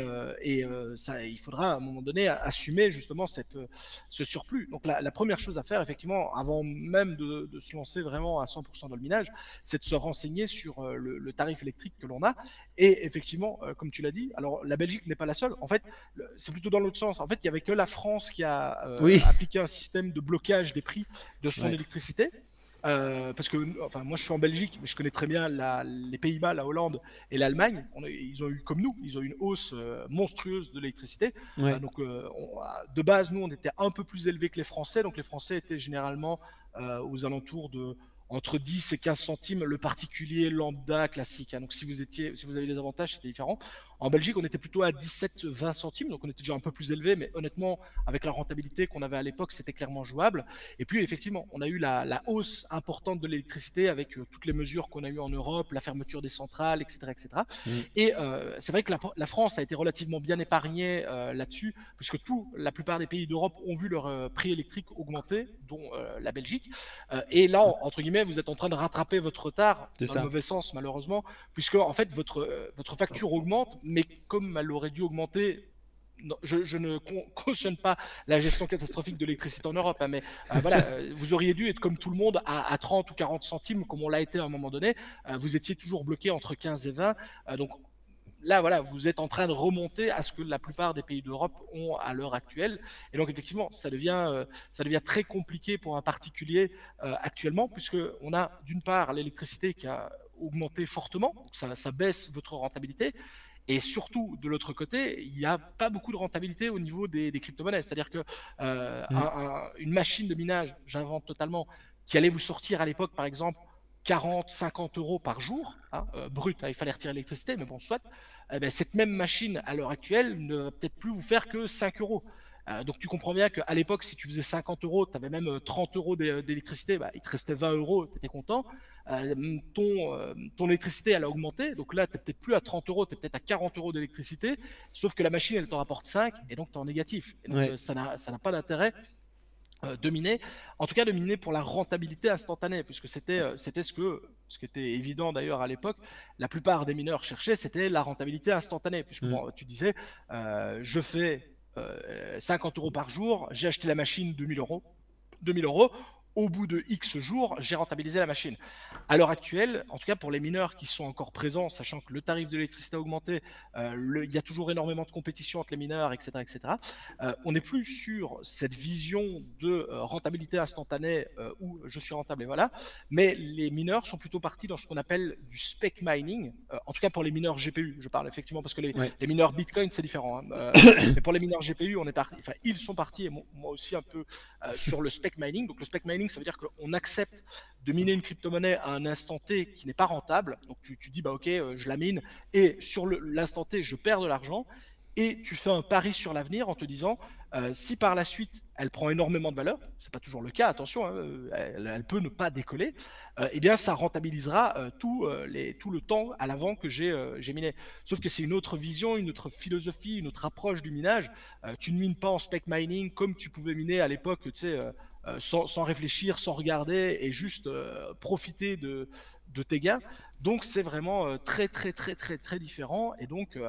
ça, il faudra à un moment donné assumer justement ce surplus. Donc la première chose à faire, effectivement, avant même de se lancer vraiment à 100% dans le minage, c'est de se renseigner sur le tarif électrique que l'on a. Et effectivement, comme tu l'as dit, alors la Belgique n'est pas la seule. En fait, c'est plutôt dans l'autre sens. En fait, il n'y avait que la France qui a Oui. appliqué un système de blocage des prix de son Ouais. électricité. Parce que enfin, moi je suis en Belgique, mais je connais très bien les Pays-Bas, la Hollande et l'Allemagne. Ils ont eu comme nous, ils ont eu une hausse monstrueuse de l'électricité. Ouais. Donc de base, nous on était un peu plus élevés que les Français. Donc les Français étaient généralement aux alentours de entre 10 et 15 centimes le particulier lambda classique. Donc si vous avez les avantages, c'était différent. En Belgique, on était plutôt à 17-20 centimes, donc on était déjà un peu plus élevé, mais honnêtement, avec la rentabilité qu'on avait à l'époque, c'était clairement jouable. Et puis effectivement, on a eu la hausse importante de l'électricité avec toutes les mesures qu'on a eues en Europe, la fermeture des centrales, etc. etc. Mm. Et c'est vrai que la France a été relativement bien épargnée là-dessus, puisque la plupart des pays d'Europe ont vu leur prix électrique augmenter, dont la Belgique. Et là, entre guillemets, vous êtes en train de rattraper votre retard, C'est dans ça. le mauvais sens malheureusement, puisque en fait votre facture augmente, mais comme elle aurait dû augmenter. Non, je ne cautionne pas la gestion catastrophique de l'électricité en Europe, mais voilà, vous auriez dû être comme tout le monde à 30 ou 40 centimes, comme on l'a été à un moment donné. Vous étiez toujours bloqué entre 15 et 20. Donc là, voilà, vous êtes en train de remonter à ce que la plupart des pays d'Europe ont à l'heure actuelle. Et donc, effectivement, ça devient très compliqué pour un particulier actuellement, puisqu'on a d'une part l'électricité qui a augmenté fortement, donc ça baisse votre rentabilité. Et surtout, de l'autre côté, il n'y a pas beaucoup de rentabilité au niveau des crypto-monnaies. C'est-à-dire que Mm. une machine de minage, j'invente totalement, qui allait vous sortir à l'époque, par exemple, 40-50 euros par jour, brut, il fallait retirer l'électricité, mais bon, soit, cette même machine, à l'heure actuelle, ne va peut-être plus vous faire que 5 euros. Donc tu comprends bien qu'à l'époque, si tu faisais 50 euros, tu avais même 30 euros d'électricité, il te restait 20 euros, tu étais content. Ton électricité, elle a augmenté, donc là, tu n'es peut-être plus à 30 euros, tu es peut-être à 40 euros d'électricité, sauf que la machine, elle t'en rapporte 5, et donc tu es en négatif. Et donc Ouais. ça n'a pas d'intérêt de miner, en tout cas de miner pour la rentabilité instantanée, puisque c'était ce qui était évident d'ailleurs à l'époque, la plupart des mineurs cherchaient, c'était la rentabilité instantanée, puisque Mm. bon, tu disais, je fais 50 euros par jour, j'ai acheté la machine 2000 euros, au bout de X jours, j'ai rentabilisé la machine. À l'heure actuelle, en tout cas pour les mineurs qui sont encore présents, sachant que le tarif de l'électricité a augmenté, il y a toujours énormément de compétition entre les mineurs, etc., etc. On n'est plus sur cette vision de rentabilité instantanée où je suis rentable et voilà, mais les mineurs sont plutôt partis dans ce qu'on appelle du spec mining, en tout cas pour les mineurs GPU, je parle effectivement parce que Ouais. les mineurs Bitcoin c'est différent, hein, mais pour les mineurs GPU, on est parti, enfin ils sont partis et moi aussi un peu sur le spec mining. Donc le spec mining, ça veut dire qu'on accepte de miner une crypto-monnaie à un instant T qui n'est pas rentable. Donc tu dis, bah ok, je la mine et sur l'instant T, je perds de l'argent. Et tu fais un pari sur l'avenir en te disant, si par la suite elle prend énormément de valeur, c'est pas toujours le cas, attention, hein, elle peut ne pas décoller, eh bien ça rentabilisera tout le temps à l'avant que j'ai miné. Sauf que c'est une autre vision, une autre philosophie, une autre approche du minage. Tu ne mines pas en spec mining comme tu pouvais miner à l'époque, tu sais, sans réfléchir, sans regarder et juste profiter de tes gains. Donc c'est vraiment très très très très très différent. Et donc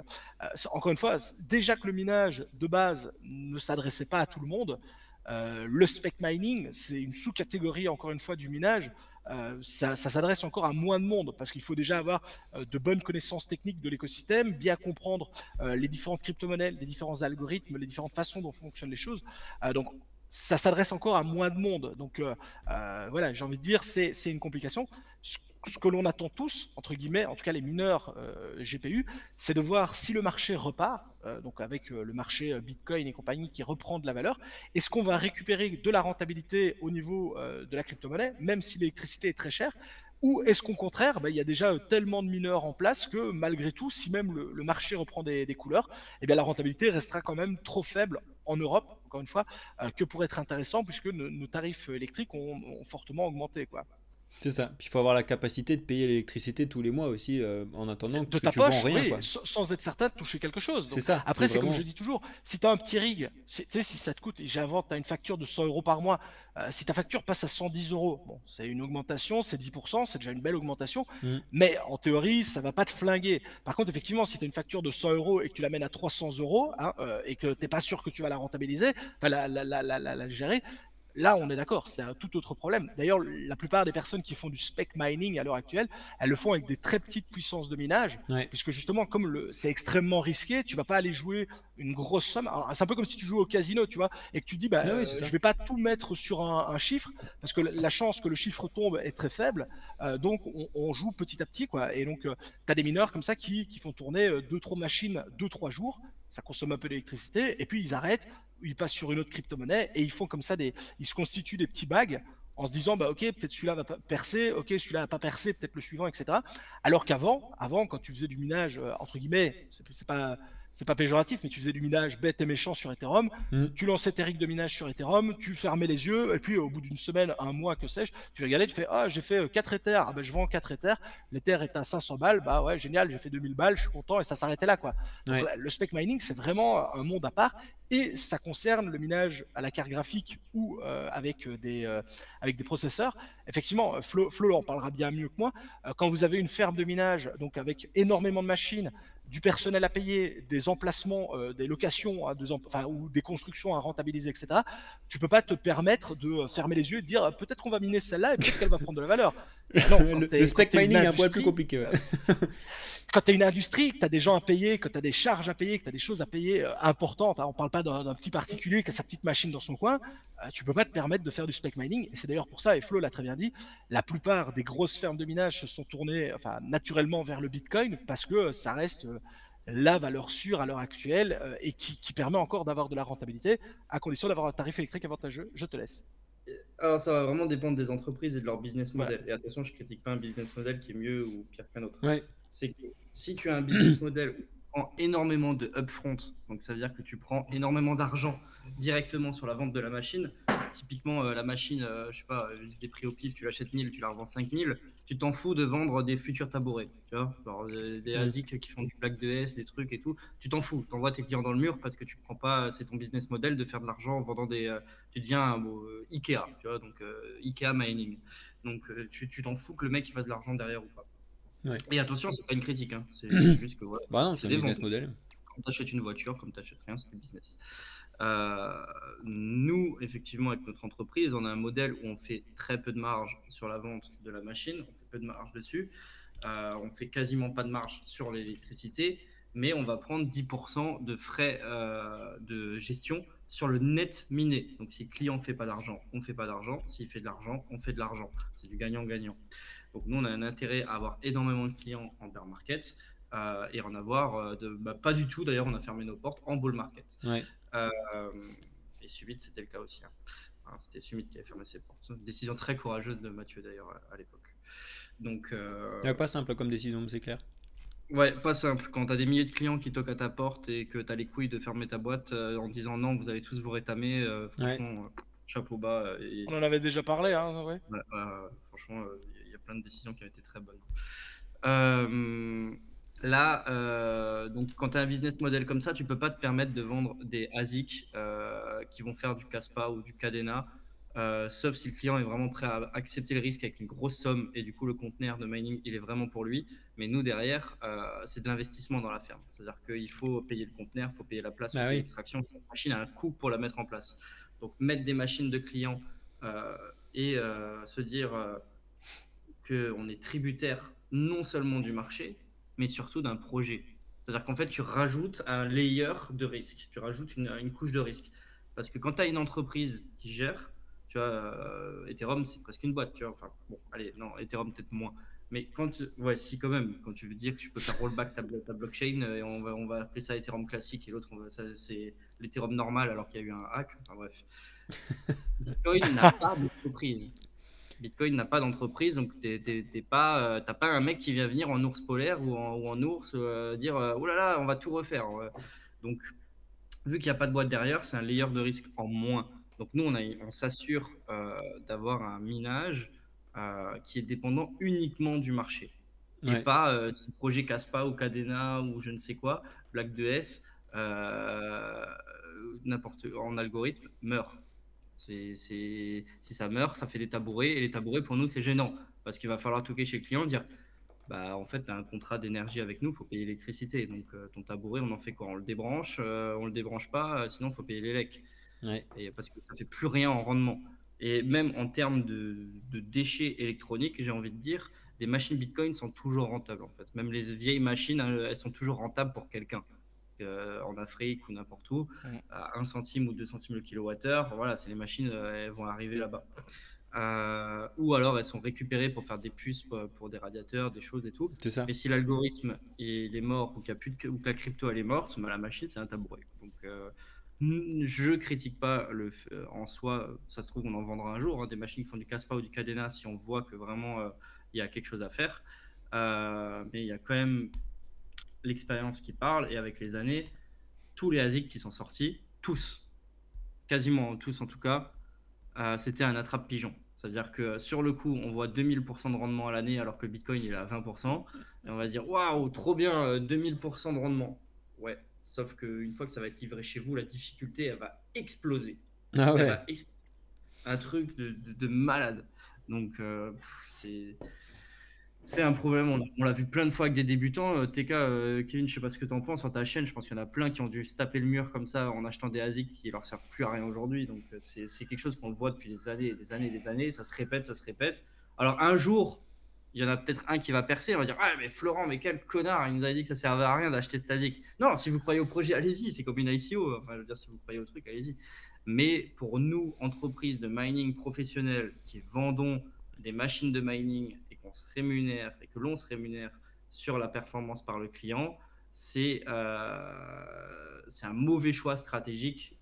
encore une fois, déjà que le minage de base ne s'adressait pas à tout le monde, le spec mining, c'est une sous-catégorie encore une fois du minage. Ça s'adresse encore à moins de monde parce qu'il faut déjà avoir de bonnes connaissances techniques de l'écosystème, bien comprendre les différentes crypto-monnaies, les différents algorithmes, les différentes façons dont fonctionnent les choses. Donc ça s'adresse encore à moins de monde. Donc voilà, j'ai envie de dire, c'est une complication. Ce que l'on attend tous, entre guillemets, en tout cas les mineurs GPU, c'est de voir si le marché repart, donc avec le marché Bitcoin et compagnie qui reprend de la valeur, est-ce qu'on va récupérer de la rentabilité au niveau de la crypto-monnaie, même si l'électricité est très chère, ou est-ce qu'au contraire, il y a déjà tellement de mineurs en place que malgré tout, si même le marché reprend des couleurs, eh bien, la rentabilité restera quand même trop faible en Europe, encore une fois, que pour être intéressant, puisque nos tarifs électriques ont fortement augmenté, quoi. C'est ça. Puis il faut avoir la capacité de payer l'électricité tous les mois aussi, en attendant De que ta tu vends poche, rien, oui, quoi. sans être certain de toucher quelque chose. C'est Donc, ça. C'est après, c'est comme vraiment. je dis toujours, si tu as un petit rig, tu sais, si ça te coûte, et j'invente, tu as une facture de 100 euros par mois, si ta facture passe à 110 euros, bon, c'est une augmentation, c'est 10%, c'est déjà une belle augmentation, Mm. mais en théorie, ça va pas te flinguer. Par contre, effectivement, si tu as une facture de 100 euros et que tu l'amènes à 300 euros, hein, et que tu n'es pas sûr que tu vas la rentabiliser, enfin, la gérer, là, on est d'accord, c'est un tout autre problème. D'ailleurs, la plupart des personnes qui font du spec mining à l'heure actuelle, elles le font avec des très petites puissances de minage, Ouais. puisque justement, comme c'est extrêmement risqué, tu vas pas aller jouer une grosse somme. C'est un peu comme si tu joues au casino, tu vois, et que tu dis, bah, Ah oui, c'est je ça. vais pas tout mettre sur un chiffre, parce que la chance que le chiffre tombe est très faible, donc on joue petit à petit, quoi. Et donc, tu as des mineurs comme ça qui font tourner 2-3 machines 2-3 jours, ça consomme un peu d'électricité, et puis ils arrêtent, ils passent sur une autre crypto-monnaie, et ils font comme ça ils se constituent des petits bags en se disant bah ok peut-être celui-là va pas percer, ok celui-là va pas percer, peut-être le suivant, etc. Alors qu'avant quand tu faisais du minage entre guillemets, c'est pas péjoratif, mais tu faisais du minage bête et méchant sur Ethereum, Mm. tu lançais tes rigs de minage sur Ethereum, tu fermais les yeux, et puis au bout d'une semaine, un mois, que sais-je, tu regardais, tu fais ah j'ai fait 4 Ethers, ah bah je vends 4 Ethers, l'Ether est à 500 balles, bah ouais génial, j'ai fait 2000 balles, je suis content, et ça s'arrêtait là, quoi. Donc Ouais. le spec mining c'est vraiment un monde à part, et ça concerne le minage à la carte graphique ou avec des processeurs. Effectivement, Flo en parlera bien mieux que moi. Quand vous avez une ferme de minage, donc avec énormément de machines, du personnel à payer, des emplacements, des locations, hein, ou des constructions à rentabiliser, etc., tu peux pas te permettre de fermer les yeux et de dire peut-être qu'on va miner celle-là et peut-être qu'elle va prendre de la valeur. Non, Le spec mining est un poil plus compliqué. Ouais. quand tu as une industrie, que tu as des gens à payer, que tu as des charges à payer, que tu as des choses à payer importantes, hein, on ne parle pas d'un petit particulier qui a sa petite machine dans son coin, tu ne peux pas te permettre de faire du spec mining. Et c'est d'ailleurs pour ça, et Flo l'a très bien dit, la plupart des grosses fermes de minage se sont tournées naturellement vers le Bitcoin parce que ça reste la valeur sûre à l'heure actuelle et qui permet encore d'avoir de la rentabilité à condition d'avoir un tarif électrique avantageux. Je te laisse. Alors, ça va vraiment dépendre des entreprises et de leur business Voilà. model. Et attention, je critique pas un business model qui est mieux ou pire qu'un autre. Ouais. C'est que si tu as un business model où tu prends énormément de upfront, donc ça veut dire que tu prends énormément d'argent directement sur la vente de la machine. Typiquement, la machine, je sais pas, je l'ai pris au pif, tu l'achètes 1000, tu la revends 5000, tu t'en fous de vendre des futurs tabourets, tu vois, genre des ASIC qui font du Black 2S, des trucs et tout, tu t'en fous, tu envoies tes clients dans le mur parce que tu prends pas, c'est ton business model de faire de l'argent en vendant tu deviens Ikea, tu vois, donc Ikea mining. Donc tu t'en fous que le mec il fasse de l'argent derrière ou pas. Ouais. Et attention, c'est pas une critique, hein. C'est juste que voilà, Bah non, c'est un des business ventes. model. Comme tu achètes une voiture, comme tu achètes rien, c'est du business. Nous, effectivement, avec notre entreprise, on a un modèle où on fait très peu de marge sur la vente de la machine, on fait peu de marge dessus, on fait quasiment pas de marge sur l'électricité, mais on va prendre 10% de frais de gestion sur le net miné. Donc, si le client ne fait pas d'argent, on ne fait pas d'argent. S'il fait de l'argent, on fait de l'argent. C'est du gagnant-gagnant. Donc, nous, on a un intérêt à avoir énormément de clients en bear market et en avoir pas du tout. D'ailleurs, on a fermé nos portes en bull market. Ouais. Et Summit, c'était le cas aussi. C'était Summit qui avait fermé ses portes. Une décision très courageuse de Mathieu, d'ailleurs, à l'époque. Donc, Pas simple comme décision, c'est clair. Ouais, pas simple. Quand tu as des milliers de clients qui toquent à ta porte et que tu as les couilles de fermer ta boîte en disant non, vous allez tous vous rétamer, franchement, chapeau bas. On en avait déjà parlé, hein, ouais. Franchement, il y a plein de décisions qui ont été très bonnes. Donc quand tu as un business model comme ça, tu peux pas te permettre de vendre des ASIC qui vont faire du Caspa ou du Cadena. Sauf si le client est vraiment prêt à accepter le risque avec une grosse somme et du coup le conteneur de mining il est vraiment pour lui. Mais nous derrière c'est de l'investissement dans la ferme, c'est-à-dire qu'il faut payer le conteneur, il faut payer la place, il faut payer l'extraction. Cette machine a un coût pour la mettre en place. Donc mettre des machines de clients et se dire qu'on est tributaire non seulement du marché mais surtout d'un projet. C'est-à-dire qu'en fait tu rajoutes un layer de risque, tu rajoutes une couche de risque. Parce que quand tu as une entreprise qui gère, tu vois, Ethereum, c'est presque une boîte, tu vois. Enfin, bon, allez, non, Ethereum, peut-être moins. Mais ouais, si, quand même, quand tu veux dire que tu peux faire rollback ta blockchain, et on va appeler ça Ethereum classique, et l'autre, c'est l'Ethereum normal, alors qu'il y a eu un hack. Enfin, bref. Bitcoin n'a pas d'entreprise. Bitcoin n'a pas d'entreprise, donc t'as pas un mec qui vient venir en ours polaire ou en ours dire oh là là, on va tout refaire. Donc, vu qu'il n'y a pas de boîte derrière, c'est un layer de risque en moins. Donc nous, on s'assure d'avoir un minage qui est dépendant uniquement du marché. Et pas si le projet casse pas ou Cadena ou je ne sais quoi, Black 2S, n'importe en algorithme, meurt. Si ça meurt, ça fait des tabourets. Et les tabourets, pour nous, c'est gênant. Parce qu'il va falloir toquer chez le client, dire bah, en fait, tu as un contrat d'énergie avec nous, il faut payer l'électricité. Donc, ton tabouret, on en fait quoi? On le débranche, on le débranche pas, sinon, il faut payer les lecs. Et parce que ça fait plus rien en rendement. Et même en termes de déchets électroniques, j'ai envie de dire, des machines Bitcoin sont toujours rentables. En fait. Même les vieilles machines, elles sont toujours rentables pour quelqu'un. En Afrique ou n'importe où, à 1 centime ou 2 centimes le kilowattheure, voilà, c'est les machines, elles vont arriver là-bas. Ou alors elles sont récupérées pour faire des puces pour des radiateurs, des choses et tout. C'est ça. Et si l'algorithme il est mort ou, ou que la crypto elle est morte, bah, la machine c'est un tabouret. Donc je critique pas en soi, ça se trouve on en vendra un jour, hein, des machines qui font du Caspa ou du Cadena si on voit que vraiment il y a quelque chose à faire. Mais il y a quand même l'expérience qui parle et avec les années, tous les ASIC qui sont sortis, tous, quasiment tous en tout cas, c'était un attrape-pigeon. C'est-à-dire que sur le coup, on voit 2000% de rendement à l'année alors que le Bitcoin il est à 20%. Et on va se dire, waouh, trop bien, 2000% de rendement. Ouais, sauf qu'une fois que ça va être livré chez vous, la difficulté, elle va exploser. Ah ouais. Un truc de malade. Donc, c'est un problème. On l'a vu plein de fois avec des débutants. TK, Kevin, je sais pas ce que tu en penses. Sur ta chaîne, je pense qu'il y en a plein qui ont dû se taper le mur comme ça en achetant des ASIC qui leur servent plus à rien aujourd'hui. Donc, c'est quelque chose qu'on voit depuis des années et des années et des années. Ça se répète, ça se répète. Alors, un jour, il y en a peut-être un qui va percer. On va dire ah, mais Florent, mais quel connard, il nous avait dit que ça servait à rien d'acheter cet ASIC. Non, si vous croyez au projet, allez-y. C'est comme une ICO. Enfin, je veux dire, si vous croyez au truc, allez-y. Mais pour nous, entreprises de mining professionnelles qui vendons des machines de mining qu'on se rémunère et que l'on se rémunère sur la performance par le client, c'est un mauvais choix stratégique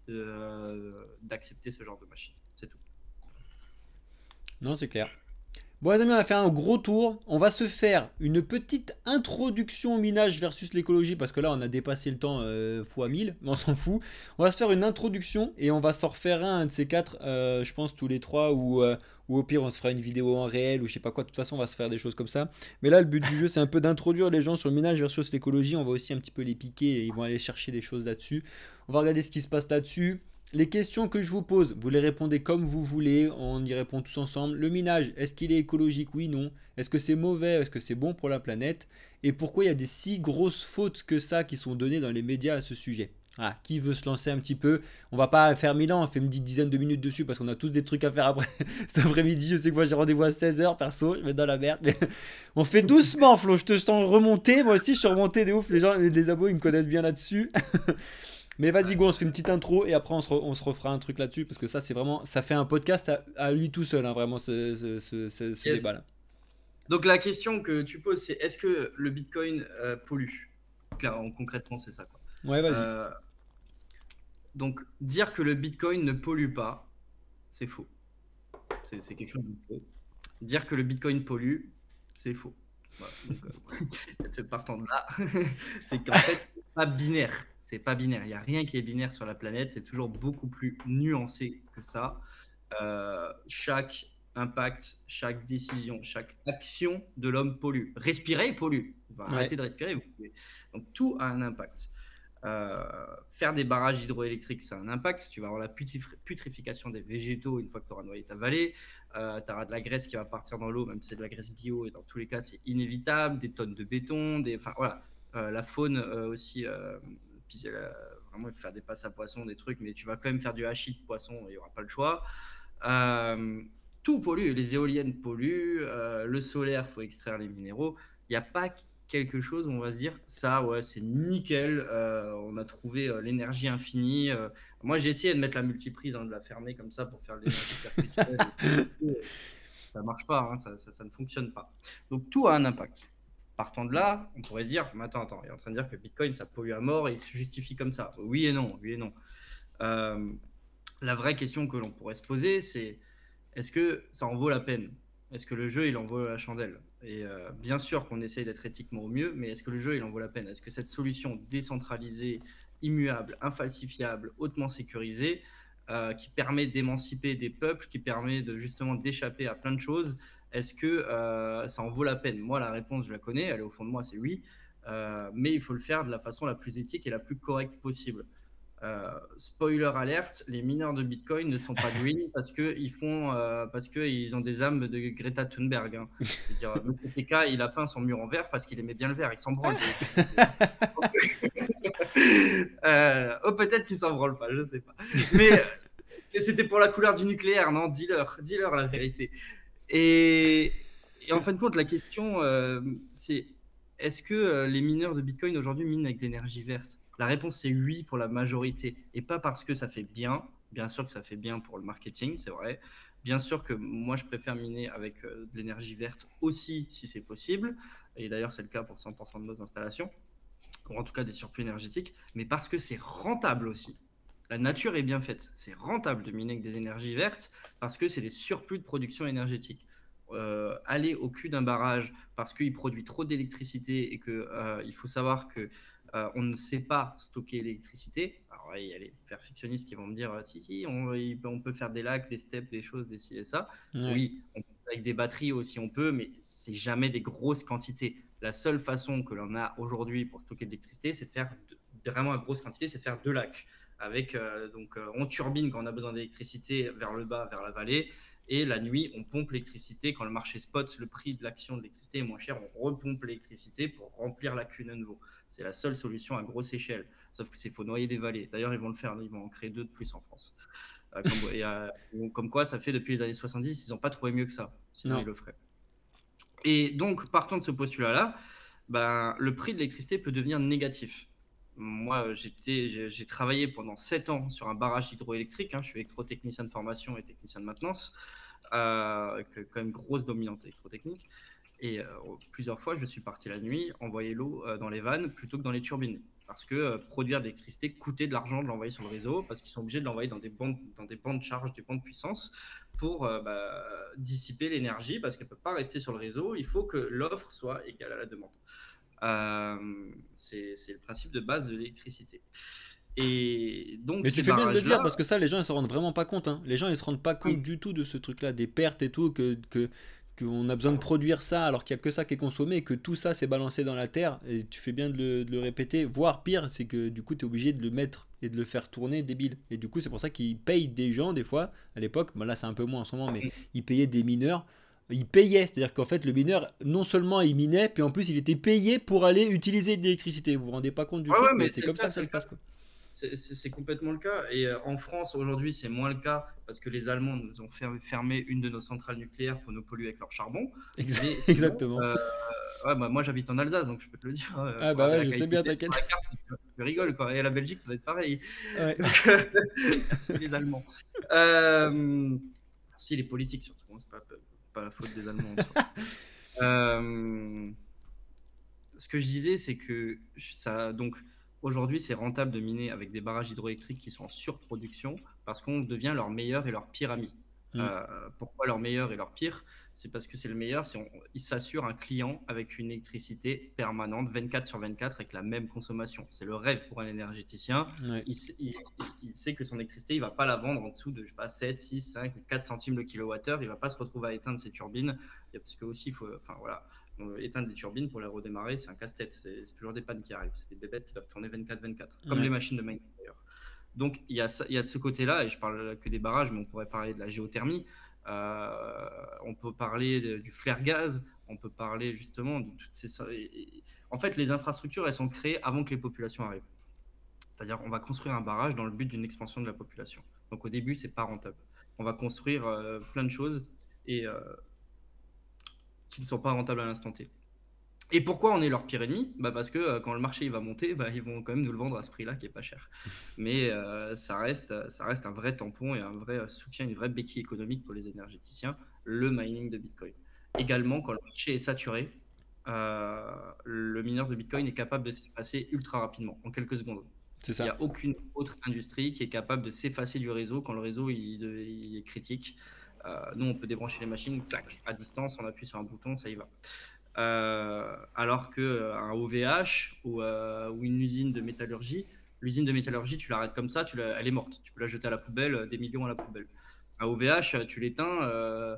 d'accepter ce genre de machine. C'est tout. Non, c'est clair. Bon les amis, on a fait un gros tour. On va se faire une petite introduction au minage versus l'écologie parce que là on a dépassé le temps fois 1000, mais on s'en fout. On va se faire une introduction et on va s'en refaire un de ces quatre, je pense tous les trois, ou au pire on se fera une vidéo en réel ou je sais pas quoi. De toute façon on va se faire des choses comme ça. Mais là le but du jeu c'est un peu d'introduire les gens sur le minage versus l'écologie. On va aussi un petit peu les piquer et ils vont aller chercher des choses là-dessus. On va regarder ce qui se passe là-dessus. Les questions que je vous pose, vous les répondez comme vous voulez, on y répond tous ensemble. Le minage, est-ce qu'il est écologique? Oui, non. Est-ce que c'est mauvais? Est-ce que c'est bon pour la planète? Et pourquoi il y a des si grosses fautes que ça qui sont données dans les médias à ce sujet? Voilà, qui veut se lancer un petit peu? On va pas faire 1000 ans, on fait une petite dizaine de minutes dessus parce qu'on a tous des trucs à faire après cet après-midi. Je sais que moi j'ai rendez-vous à 16h, perso, je vais être dans la merde. Mais on fait doucement, Flo, je te sens remonter. Moi aussi, je suis remonté des ouf. Les gens, les abos, ils me connaissent bien là-dessus. Mais vas-y, go, on se fait une petite intro et après on se refera un truc là-dessus parce que ça, c'est vraiment, ça fait un podcast à lui tout seul, hein, vraiment, ce Yes. débat-là. Donc la question que tu poses, c'est est-ce que le Bitcoin pollue? Clairement, concrètement, c'est ça, quoi. Ouais, vas-y. Donc dire que le Bitcoin ne pollue pas, c'est faux. C'est quelque chose de faux. Dire que le Bitcoin pollue, c'est faux. Voilà, donc, partant de là, c'est qu'en fait, c'est pas binaire. C'est pas binaire. Il n'y a rien qui est binaire sur la planète. C'est toujours beaucoup plus nuancé que ça. Chaque impact, chaque décision, chaque action de l'homme pollue. Respirer pollue. Arrêtez de respirer, vous pouvez. Donc tout a un impact. Faire des barrages hydroélectriques, ça a un impact. Tu vas avoir la putréfaction des végétaux une fois que tu auras noyé ta vallée. Tu auras de la graisse qui va partir dans l'eau, même si c'est de la graisse bio, et dans tous les cas, c'est inévitable. Des tonnes de béton, enfin voilà. La faune aussi, vraiment, il faut faire des passes à poissons, des trucs, mais tu vas quand même faire du hachis de poisson, il n'y aura pas le choix. Tout pollue, les éoliennes polluent, le solaire, il faut extraire les minéraux. Il n'y a pas quelque chose où on va se dire ça, ouais, c'est nickel, on a trouvé l'énergie infinie. Moi, j'ai essayé de mettre la multiprise, de la fermer comme ça pour faire l'énergie perpétuelle. Ça marche pas, hein, ça ne fonctionne pas. Donc, tout a un impact. Partant de là, on pourrait se dire, mais attends, il est en train de dire que Bitcoin, ça pollue à mort et il se justifie comme ça. Oui et non, oui et non. La vraie question que l'on pourrait se poser, c'est est-ce que ça en vaut la peine? Est-ce que le jeu, il en vaut la chandelle? Et bien sûr qu'on essaye d'être éthiquement au mieux, mais est-ce que le jeu, il en vaut la peine? Est-ce que cette solution décentralisée, immuable, infalsifiable, hautement sécurisée, qui permet d'émanciper des peuples, qui permet justement d'échapper à plein de choses, est-ce que ça en vaut la peine? Moi, la réponse, je la connais, elle est au fond de moi, c'est oui. Mais il faut le faire de la façon la plus éthique et la plus correcte possible. Spoiler alerte, les mineurs de Bitcoin ne sont pas green parce qu'ils ont des âmes de Greta Thunberg. Hein. C'est-à-dire, M. TK, il a peint son mur en vert parce qu'il aimait bien le vert, il s'en branle. Peut-être qu'il s'en branle pas, je sais pas. Mais c'était pour la couleur du nucléaire, non? Dis-leur la vérité. Et en fin de compte, la question, c'est est-ce que les mineurs de Bitcoin aujourd'hui minent avec l'énergie verte? La réponse, c'est oui pour la majorité. Et pas parce que ça fait bien. Bien sûr que ça fait bien pour le marketing, c'est vrai. Bien sûr que moi, je préfère miner avec de l'énergie verte aussi, si c'est possible. Et d'ailleurs, c'est le cas pour 100% de nos installations, ou en tout cas des surplus énergétiques. Mais parce que c'est rentable aussi. La nature est bien faite. C'est rentable de miner avec des énergies vertes parce que c'est des surplus de production énergétique. Aller au cul d'un barrage parce qu'il produit trop d'électricité et qu'il faut savoir que on ne sait pas stocker l'électricité. Alors, il y a les perfectionnistes qui vont me dire si, on peut faire des lacs, des steppes, des choses, des ci et ça. Ouais. Oui, avec des batteries aussi, on peut, mais c'est jamais des grosses quantités. La seule façon que l'on a aujourd'hui pour stocker de l'électricité, c'est de faire vraiment une grosse quantité, c'est de faire 2 lacs. Avec, on turbine quand on a besoin d'électricité vers le bas, vers la vallée. Et la nuit, on pompe l'électricité. Quand le marché spot, le prix de l'action de l'électricité est moins cher, on repompe l'électricité pour remplir la cune à nouveau. C'est la seule solution à grosse échelle. Sauf que c'est faut noyer des vallées. D'ailleurs, ils vont le faire. Ils vont en créer 2 de plus en France. Comme quoi, ça fait depuis les années 70, ils n'ont pas trouvé mieux que ça. Sinon, ils le feraient. Et donc, partant de ce postulat-là, le prix de l'électricité peut devenir négatif. Moi, j'ai travaillé pendant 7 ans sur un barrage hydroélectrique. Je suis électrotechnicien de formation et technicien de maintenance, avec quand même grosse dominante électrotechnique. Et plusieurs fois, je suis parti la nuit envoyer l'eau dans les vannes plutôt que dans les turbines. Parce que produire de l'électricité coûtait de l'argent de l'envoyer sur le réseau, parce qu'ils sont obligés de l'envoyer dans des bandes de charge, des bandes de puissance, pour dissiper l'énergie, parce qu'elle ne peut pas rester sur le réseau. Il faut que l'offre soit égale à la demande. C'est le principe de base de l'électricité. Et donc, mais tu fais bien de le dire parce que ça, les gens ils se rendent vraiment pas compte. Les gens ils se rendent pas compte du tout de ce truc-là, des pertes et tout, qu'on a besoin de produire ça alors qu'il n'y a que ça qui est consommé et que tout ça c'est balancé dans la terre. Et tu fais bien de le répéter. Voire pire, c'est que du coup tu es obligé de le mettre et de le faire tourner débile. Et du coup c'est pour ça qu'ils payent des gens des fois. À l'époque, là c'est un peu moins en ce moment, mais ils payaient des mineurs. Il payait, c'est-à-dire qu'en fait le mineur non seulement il minait, puis en plus il était payé pour aller utiliser de l'électricité. Vous vous rendez pas compte du truc, mais c'est comme ça que ça se passe, quoi. c'est complètement le cas. Et en France, aujourd'hui, c'est moins le cas parce que les Allemands nous ont fermé une de nos centrales nucléaires pour nous polluer avec leur charbon. Mais sinon, Exactement. ouais, bah, moi, j'habite en Alsace, donc je peux te le dire. Ah bah ouais, je sais bien, t'inquiète. Je rigole, quoi. Et la Belgique, ça va être pareil. Ouais. Merci les Allemands. Merci les politiques, surtout. C'est pas la faute des Allemands. Ce que je disais, c'est que donc aujourd'hui, c'est rentable de miner avec des barrages hydroélectriques qui sont en surproduction parce qu'on devient leur meilleur et leur pire ami. Pourquoi leur meilleur et leur pire? C'est parce que c'est le meilleur, il s'assure un client avec une électricité permanente 24/24 avec la même consommation. C'est le rêve pour un énergéticien. Ouais. Il sait que son électricité, il ne va pas la vendre en dessous de 7, 6, 5, 4 centimes le kilowattheure. Il ne va pas se retrouver à éteindre ses turbines. Parce que aussi, il faut, voilà, éteindre des turbines pour les redémarrer, c'est un casse-tête. C'est toujours des pannes qui arrivent. C'est des bébêtes qui doivent tourner 24/24, comme les machines de mining d'ailleurs. Donc il y a de ce côté-là, et je parle que des barrages, mais on pourrait parler de la géothermie, on peut parler du flare gaz, on peut parler justement de toutes ces... En fait, les infrastructures, elles sont créées avant que les populations arrivent. C'est-à-dire, on va construire un barrage dans le but d'une expansion de la population. Donc au début, c'est pas rentable. On va construire plein de choses et qui ne sont pas rentables à l'instant T. Et pourquoi on est leur pire ennemi? Parce que quand le marché il va monter, ils vont quand même nous le vendre à ce prix-là qui est pas cher. Mais ça reste un vrai tampon et un vrai soutien, une vraie béquille économique pour les énergéticiens, le mining de Bitcoin. Également, quand le marché est saturé, le mineur de Bitcoin est capable de s'effacer ultra rapidement, en quelques secondes. C'est ça. Il n'y a aucune autre industrie qui est capable de s'effacer du réseau quand le réseau il est critique. Nous, on peut débrancher les machines, tac, à distance, on appuie sur un bouton, ça y va. Alors qu'un OVH ou une usine de métallurgie, l'usine de métallurgie, tu l'arrêtes comme ça, elle est morte. Tu peux la jeter à la poubelle, des millions à la poubelle. Un OVH, tu l'éteins,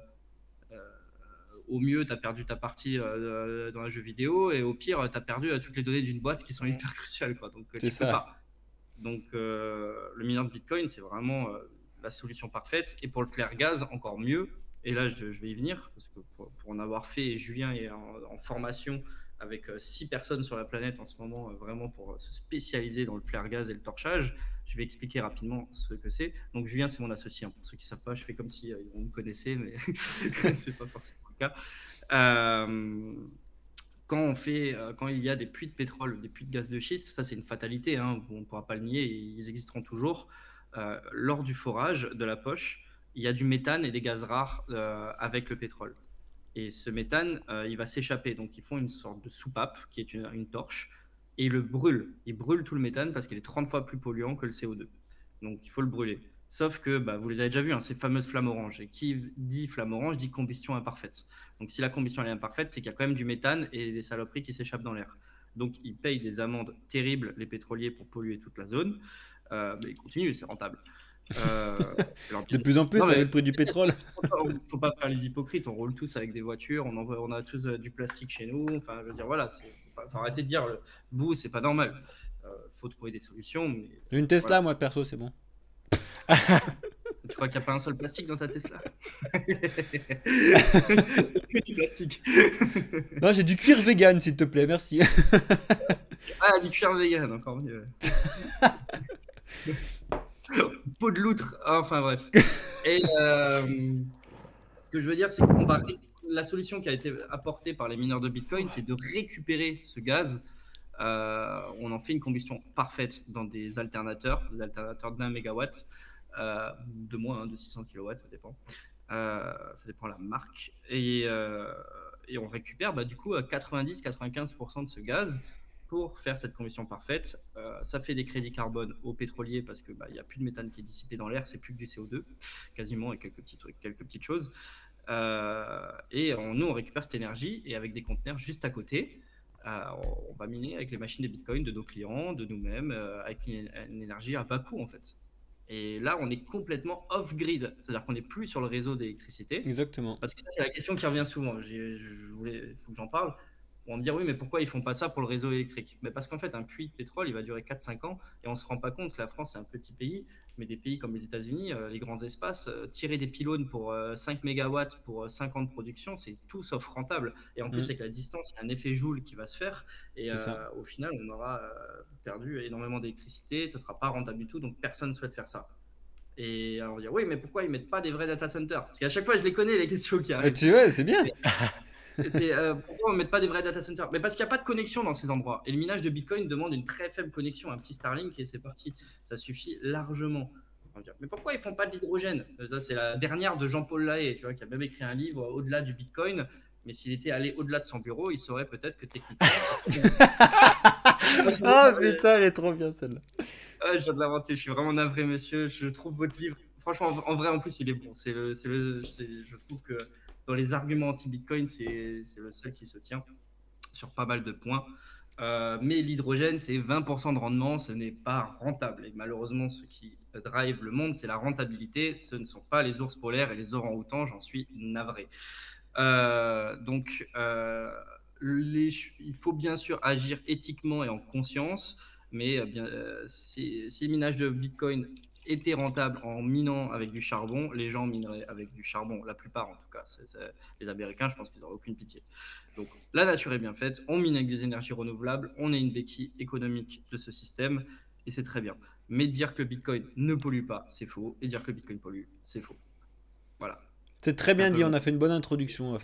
au mieux, tu as perdu ta partie dans un jeu vidéo, et au pire, tu as perdu toutes les données d'une boîte qui sont hyper cruciales, quoi. Donc, c'est ça. Pas. Donc, le mineur de Bitcoin, c'est vraiment la solution parfaite. Et pour le flare gaz, encore mieux. Et là, je vais y venir, parce que pour en avoir fait, et Julien est en formation avec 6 personnes sur la planète en ce moment, vraiment pour se spécialiser dans le flare gaz et le torchage. Je vais expliquer rapidement ce que c'est. Donc, Julien, c'est mon associé. Pour ceux qui ne savent pas, je fais comme si on me connaissait, mais ce n'est pas forcément le cas. Quand il y a des puits de pétrole, des puits de gaz de schiste, ça c'est une fatalité, on ne pourra pas le nier, ils existeront toujours. Lors du forage de la poche, il y a du méthane et des gaz rares avec le pétrole. Et ce méthane, il va s'échapper. Donc ils font une sorte de soupape qui est une torche et ils le brûlent. Ils brûlent tout le méthane parce qu'il est 30 fois plus polluant que le CO2. Donc il faut le brûler. Sauf que vous les avez déjà vus, ces fameuses flammes oranges. Et qui dit flamme orange dit combustion imparfaite. Donc si la combustion elle est imparfaite, c'est qu'il y a quand même du méthane et des saloperies qui s'échappent dans l'air. Donc ils payent des amendes terribles, les pétroliers, pour polluer toute la zone. Mais ils continuent, c'est rentable. De plus en plus, ça va le prix du pétrole. Il ne faut pas faire les hypocrites. On roule tous avec des voitures, on a tous du plastique chez nous. Enfin, je veux dire, voilà, faut arrêter de dire le bout, c'est pas normal. Faut trouver des solutions. Mais, une Tesla, voilà. Moi perso, c'est bon. Tu crois qu'il n'y a pas un seul plastique dans ta Tesla? C'est que du plastique. Non, j'ai du cuir vegan, s'il te plaît, merci. Ah, du cuir vegan, encore mieux. Peau de loutre, enfin bref. Et ce que je veux dire, c'est que la solution qui a été apportée par les mineurs de Bitcoin, c'est de récupérer ce gaz. On en fait une combustion parfaite dans des alternateurs d'1 mégawatt, de moins, de 600 kW, ça dépend. Ça dépend de la marque. Et on récupère du coup 90-95% de ce gaz pour faire cette combustion parfaite. Ça fait des crédits carbone aux pétroliers parce que il n'y a plus de méthane qui est dissipé dans l'air, c'est plus que du CO2 quasiment, et quelques petits trucs, quelques petites choses. Et nous on récupère cette énergie, et avec des conteneurs juste à côté, on va miner avec les machines de Bitcoin de nos clients, de nous-mêmes, avec une énergie à bas coût en fait. Et là, on est complètement off-grid, c'est-à-dire qu'on n'est plus sur le réseau d'électricité. Exactement. Parce que ça, c'est la question qui revient souvent. Il faut que j'en parle. On va me dire, oui, mais pourquoi ils font pas ça pour le réseau électrique? Mais parce qu'en fait, un puits de pétrole, il va durer 4-5 ans et on se rend pas compte que la France, c'est un petit pays, mais des pays comme les États-Unis, les grands espaces, tirer des pylônes pour 5 mégawatts pour 5 ans de production, c'est tout sauf rentable. Et en plus, avec la distance, il y a un effet Joule qui va se faire et au final, on aura perdu énormément d'électricité, ça sera pas rentable du tout, donc personne ne souhaite faire ça. Et alors, on va dire, oui, mais pourquoi ils mettent pas des vrais data centers? Parce qu'à chaque fois, je les connais, les questions qui arrivent. Tu vois, c'est bien. Pourquoi on ne met pas des vrais data centers? Mais parce qu'il n'y a pas de connexion dans ces endroits. Et le minage de Bitcoin demande une très faible connexion, un petit Starlink et c'est parti. Ça suffit largement. On va dire, mais pourquoi ils font pas de l'hydrogène? Ça, c'est la dernière de Jean-Paul Lahaye, tu vois, qui a même écrit un livre au-delà du Bitcoin. Mais s'il était allé au-delà de son bureau, il saurait peut-être que techniquement. Ah putain, elle est trop bien celle-là. Ah, je viens de l'inventer, je suis vraiment navré, monsieur. Je trouve votre livre, franchement, en vrai, en plus, il est bon. Je trouve que dans les arguments anti-Bitcoin, c'est le seul qui se tient sur pas mal de points. Mais l'hydrogène, c'est 20% de rendement, ce n'est pas rentable. Et malheureusement, ce qui drive le monde, c'est la rentabilité. Ce ne sont pas les ours polaires et les orangs-outans, j'en suis navré. Donc, il faut bien sûr agir éthiquement et en conscience, mais si le minage de Bitcoin était rentable en minant avec du charbon, les gens mineraient avec du charbon, la plupart en tout cas. Les Américains, je pense qu'ils n'auraient aucune pitié. Donc la nature est bien faite, on mine avec des énergies renouvelables, on est une béquille économique de ce système, et c'est très bien. Mais dire que le Bitcoin ne pollue pas, c'est faux, et dire que le Bitcoin pollue, c'est faux. Voilà. C'est très bien dit, on a fait une bonne introduction.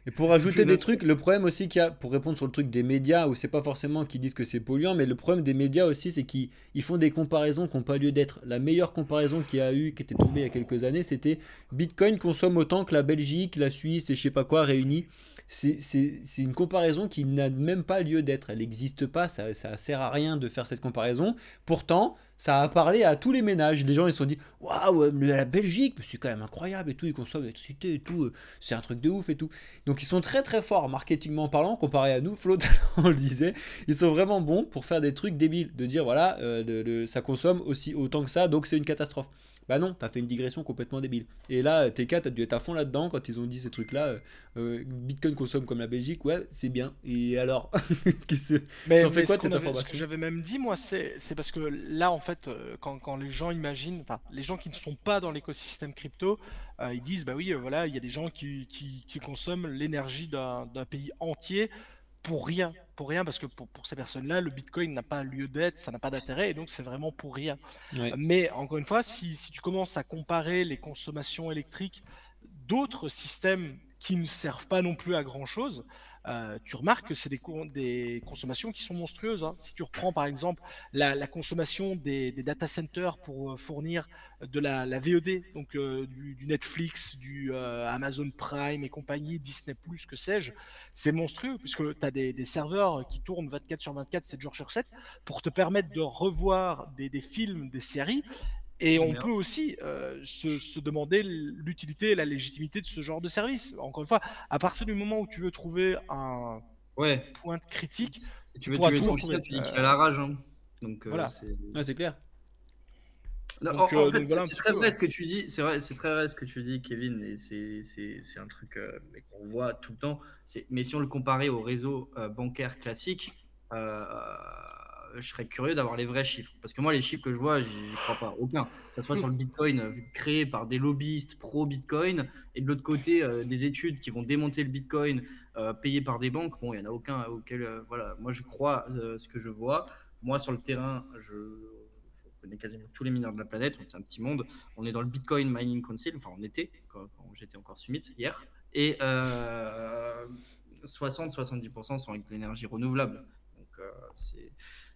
Et pour ajouter des trucs, le problème aussi qu'il y a, pour répondre sur le truc des médias, où c'est pas forcément qu'ils disent que c'est polluant, mais le problème des médias aussi, c'est qu'ils font des comparaisons qui n'ont pas lieu d'être. La meilleure comparaison qu'il y a eu, qui était tombée il y a quelques années, c'était Bitcoin consomme autant que la Belgique, la Suisse et je sais pas quoi réunis. C'est une comparaison qui n'a même pas lieu d'être. Elle n'existe pas, ça sert à rien de faire cette comparaison. Pourtant, ça a parlé à tous les ménages. Les gens ils se sont dit waouh, la Belgique, c'est quand même incroyable et tout, ils consomment l'électricité et tout, c'est un truc de ouf et tout. Donc ils sont très très forts marketingment parlant comparé à nous. Flo, on le disait, ils sont vraiment bons pour faire des trucs débiles, de dire voilà, ça consomme aussi autant que ça, donc c'est une catastrophe. Bah non, t'as fait une digression complètement débile. Et là, TK, t'as dû être à fond là-dedans quand ils ont dit ces trucs-là. Bitcoin consomme comme la Belgique, ouais, c'est bien. Et alors Mais, ça fait quoi ce cette ce information? que j'avais même dit, moi, c'est parce que là, en fait, quand les gens imaginent, enfin, les gens qui ne sont pas dans l'écosystème crypto, ils disent, bah oui, voilà, il y a des gens qui consomment l'énergie d'un pays entier pour rien, parce que pour ces personnes-là, le Bitcoin n'a pas lieu d'être, ça n'a pas d'intérêt, et donc c'est vraiment pour rien. Ouais. Mais encore une fois, si tu commences à comparer les consommations électriques d'autres systèmes qui ne servent pas non plus à grand-chose, tu remarques que c'est des consommations qui sont monstrueuses, hein. Si tu reprends par exemple la consommation des data centers pour fournir de la VOD, donc du Netflix, du Amazon Prime et compagnie, Disney+, que sais-je, c'est monstrueux, puisque tu as des serveurs qui tournent 24 sur 24, 7 jours sur 7, pour te permettre de revoir des films, des séries. Et on peut aussi se demander l'utilité et la légitimité de ce genre de service. Encore une fois, à partir du moment où tu veux trouver un Ouais. point de critique, Si tu tu veux pourras tuer toujours Jean-Michel, trouver. tu dis qu'il a la rage. Hein. Donc, Voilà. Ouais, c'est clair. Non, Donc, en fait, voilà un c'est petit très peu, vrai ouais. ce que tu dis. C'est vrai, c'est très vrai ce que tu dis, Kevin. Et c'est un truc mais qu'on voit tout le temps. Mais si on le comparait au réseau bancaire classique, je serais curieux d'avoir les vrais chiffres. Parce que moi, les chiffres que je vois, j'y crois pas. Aucun. Que ça soit sur le Bitcoin créé par des lobbyistes pro-Bitcoin, et de l'autre côté, des études qui vont démonter le Bitcoin payées par des banques. Bon, il n'y en a aucun auquel. Voilà. Moi, je crois ce que je vois. Moi, sur le terrain, je connais quasiment tous les mineurs de la planète. C'est un petit monde. On est dans le Bitcoin Mining Council. Enfin, on était quand j'étais encore Summit hier. Et 60-70% sont avec l'énergie renouvelable. Donc,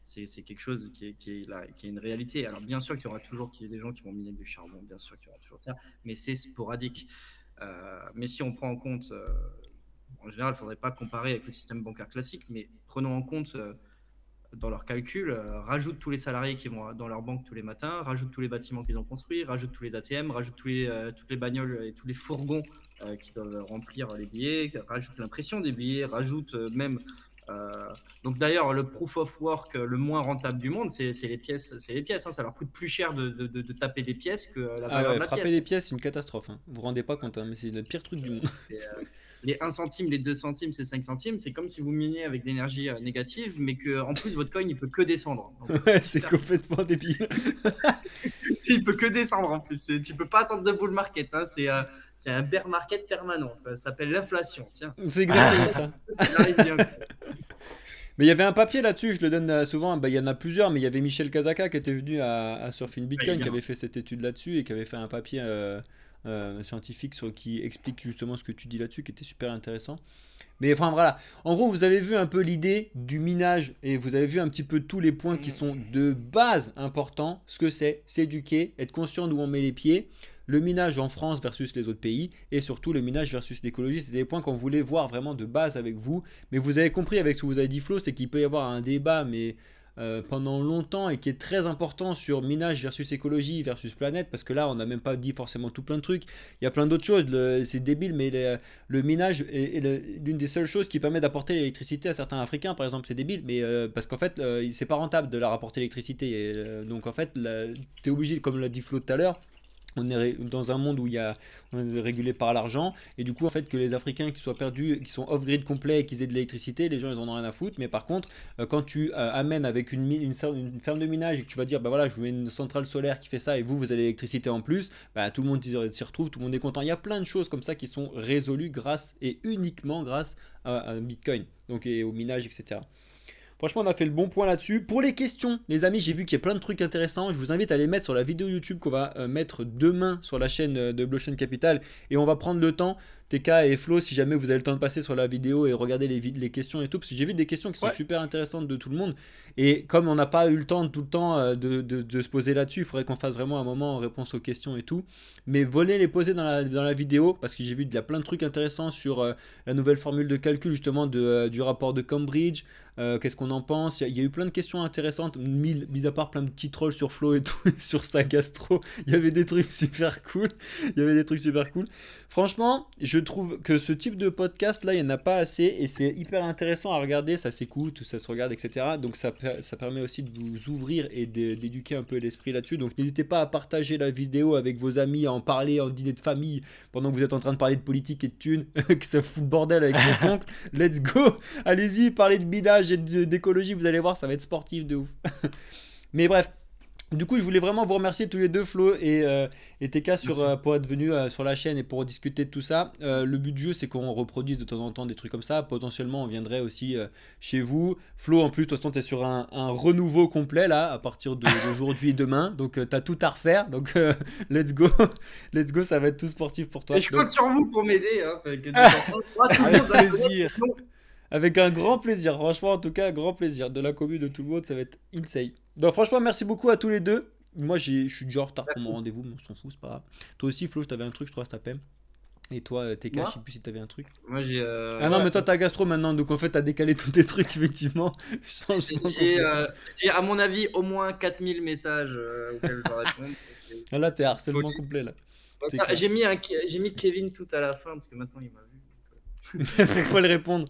c'est quelque chose qui est une réalité. Alors, bien sûr qu'il y aura toujours des gens qui vont miner du charbon. Bien sûr qu'il y aura toujours ça. Mais c'est sporadique. Mais si on prend en compte, en général, il ne faudrait pas comparer avec le système bancaire classique, mais prenons en compte dans leurs calculs, rajoute tous les salariés qui vont dans leur banque tous les matins, rajoute tous les bâtiments qu'ils ont construits, rajoute tous les ATM, rajoute toutes les bagnoles et tous les fourgons qui doivent remplir les billets, rajoute l'impression des billets, rajoute même Donc d'ailleurs, le proof of work le moins rentable du monde, c'est les pièces. Hein. Ça leur coûte plus cher de taper des pièces que la Ah valeur ouais, de la frapper pièce. des pièces, c'est une catastrophe. Hein. Vous vous rendez pas compte, hein, mais c'est le pire truc du monde. Les 1 centime, les 2 centimes, c'est 5 centimes. C'est comme si vous miniez avec de l'énergie négative, mais qu'en plus, votre coin, il peut que descendre. Donc, Ouais, c'est complètement débile. il peut que descendre en plus. Tu peux pas attendre de bull market. Hein. C'est un bear market permanent. Ça s'appelle l'inflation. Tiens. C'est exactement ça. Ça arrive bien. Mais il y avait un papier là-dessus, je le donne souvent, bah, il y en a plusieurs, mais il y avait Michel Kazaka qui était venu à Surfing Bitcoin, qui avait fait cette étude là-dessus et qui avait fait un papier scientifique qui explique justement ce que tu dis là-dessus, qui était super intéressant. Mais enfin voilà, en gros vous avez vu un peu l'idée du minage et vous avez vu un petit peu tous les points qui sont de base importants, ce que c'est s'éduquer, être conscient d'où on met les pieds, le minage en France versus les autres pays et surtout le minage versus l'écologie. C'est des points qu'on voulait voir vraiment de base avec vous, mais vous avez compris avec ce que vous avez dit Flo, c'est qu'il peut y avoir un débat mais pendant longtemps et qui est très important sur minage versus écologie versus planète, parce que là on n'a même pas dit forcément tout plein de trucs, il y a plein d'autres choses, c'est débile, mais le minage est l'une des seules choses qui permet d'apporter l'électricité à certains Africains par exemple. C'est débile, mais parce qu'en fait c'est pas rentable de leur apporter l'électricité, donc en fait tu es obligé, comme l'a dit Flo tout à l'heure, on est dans un monde où on est régulé par l'argent, et du coup en fait que les Africains qui soient perdus, qui sont off-grid complet et qu'ils aient de l'électricité, les gens ils en ont rien à foutre. Mais par contre quand tu amènes avec une ferme de minage et que tu vas dire bah voilà je vous mets une centrale solaire qui fait ça et vous avez l'électricité en plus, bah tout le monde s'y retrouve, tout le monde est content. Il y a plein de choses comme ça qui sont résolues grâce et uniquement grâce à Bitcoin, donc, et au minage, etc. Franchement, on a fait le bon point là-dessus. Pour les questions, les amis, j'ai vu qu'il y a plein de trucs intéressants. Je vous invite à les mettre sur la vidéo YouTube qu'on va mettre demain sur la chaîne de Blockchain Capital. Et on va prendre le temps, TK et Flo, si jamais vous avez le temps de passer sur la vidéo et regarder les questions et tout. Parce que j'ai vu des questions qui sont super intéressantes de tout le monde. Et comme on n'a pas eu le temps tout le temps de se poser là-dessus, il faudrait qu'on fasse vraiment un moment en réponse aux questions et tout. Mais venez les poser dans la vidéo, parce que j'ai vu qu'il y a plein de trucs intéressants sur la nouvelle formule de calcul justement du rapport de Cambridge. Qu'est-ce qu'on en pense? Il y a eu plein de questions intéressantes, mis à part plein de petits trolls sur Flo et tout, sur sa gastro. Il y avait des trucs super cool. Franchement, je trouve que ce type de podcast là, il n'y en a pas assez et c'est hyper intéressant à regarder. Ça s'écoute, ça se regarde, etc. Donc ça permet aussi de vous ouvrir et d'éduquer un peu l'esprit là-dessus. Donc n'hésitez pas à partager la vidéo avec vos amis, à en parler en dîner de famille pendant que vous êtes en train de parler de politique et de thunes, que ça fout le bordel avec votre oncle. Let's go! Allez-y, parlez de bidage et d'écologie, vous allez voir, ça va être sportif de ouf. Mais bref, du coup je voulais vraiment vous remercier tous les deux, Flo et TK, pour être venus sur la chaîne et pour discuter de tout ça. Le but du jeu c'est qu'on reproduise de temps en temps des trucs comme ça. Potentiellement on viendrait aussi chez vous. Flo en plus, de toute façon tu es sur un renouveau complet là à partir d'aujourd'hui et demain, donc tu as tout à refaire, donc let's go, ça va être tout sportif pour toi. Et je compte sur vous pour m'aider, hein, avec plaisir. Avec un grand plaisir, franchement, en tout cas, un grand plaisir. De la commune de tout le monde, ça va être insane. Donc, franchement, merci beaucoup à tous les deux. Moi, je suis déjà en retard pour mon rendez-vous, mais on s'en fout, c'est pas grave. Toi aussi, Flo, t'avais un truc, je crois, cet après-midi. Et toi, TK, je sais plus si t'avais un truc. Moi, j'ai. Ah non, mais toi, t'as gastro maintenant, donc en fait, t'as décalé tous tes trucs, effectivement. J'ai, à mon avis, au moins 4000 messages auxquels je dois répondre. Ah là, t'es harcèlement complet, là. J'ai mis Kevin tout à la fin, parce que maintenant, il m'a vu. Faut le répondre.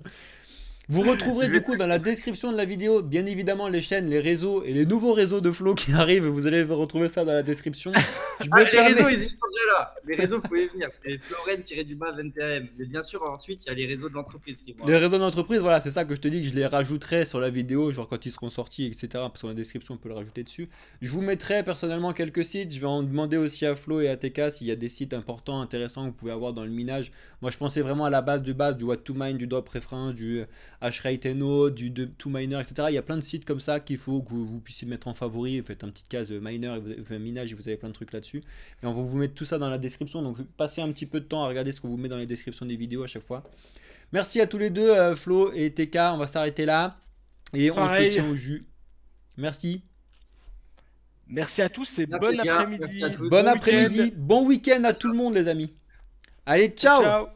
Vous retrouverez du coup dans la description de la vidéo, bien évidemment, les chaînes, les réseaux et les nouveaux réseaux de Flo qui arrivent. Vous allez retrouver ça dans la description. Les réseaux, ils y sont déjà là. Les réseaux, vous pouvez venir. C'est Floren-21M. Mais bien sûr, ensuite, il y a les réseaux de l'entreprise. Les réseaux de l'entreprise, voilà, c'est ça que je te dis, que je les rajouterai sur la vidéo, genre quand ils seront sortis, etc. Parce que dans la description, on peut le rajouter dessus. Je vous mettrai personnellement quelques sites. Je vais en demander aussi à Flo et à TK s'il y a des sites importants, intéressants que vous pouvez avoir dans le minage. Moi, je pensais vraiment à la base, du what to mine, du drop reference, du Hashrate NO, du 2Miner, etc. Il y a plein de sites comme ça qu'il faut que vous puissiez mettre en favori. Vous faites un petit case miner, minage, et vous avez plein de trucs là-dessus. Et on va vous mettre tout ça dans la description. Donc passez un petit peu de temps à regarder ce qu'on vous met dans les descriptions des vidéos à chaque fois. Merci à tous les deux, Flo et TK. On va s'arrêter là. Et on se tient au jus. Merci. Merci à tous et bon après-midi. Bon après-midi. Bon week-end à tout le monde, les amis. Allez, ciao.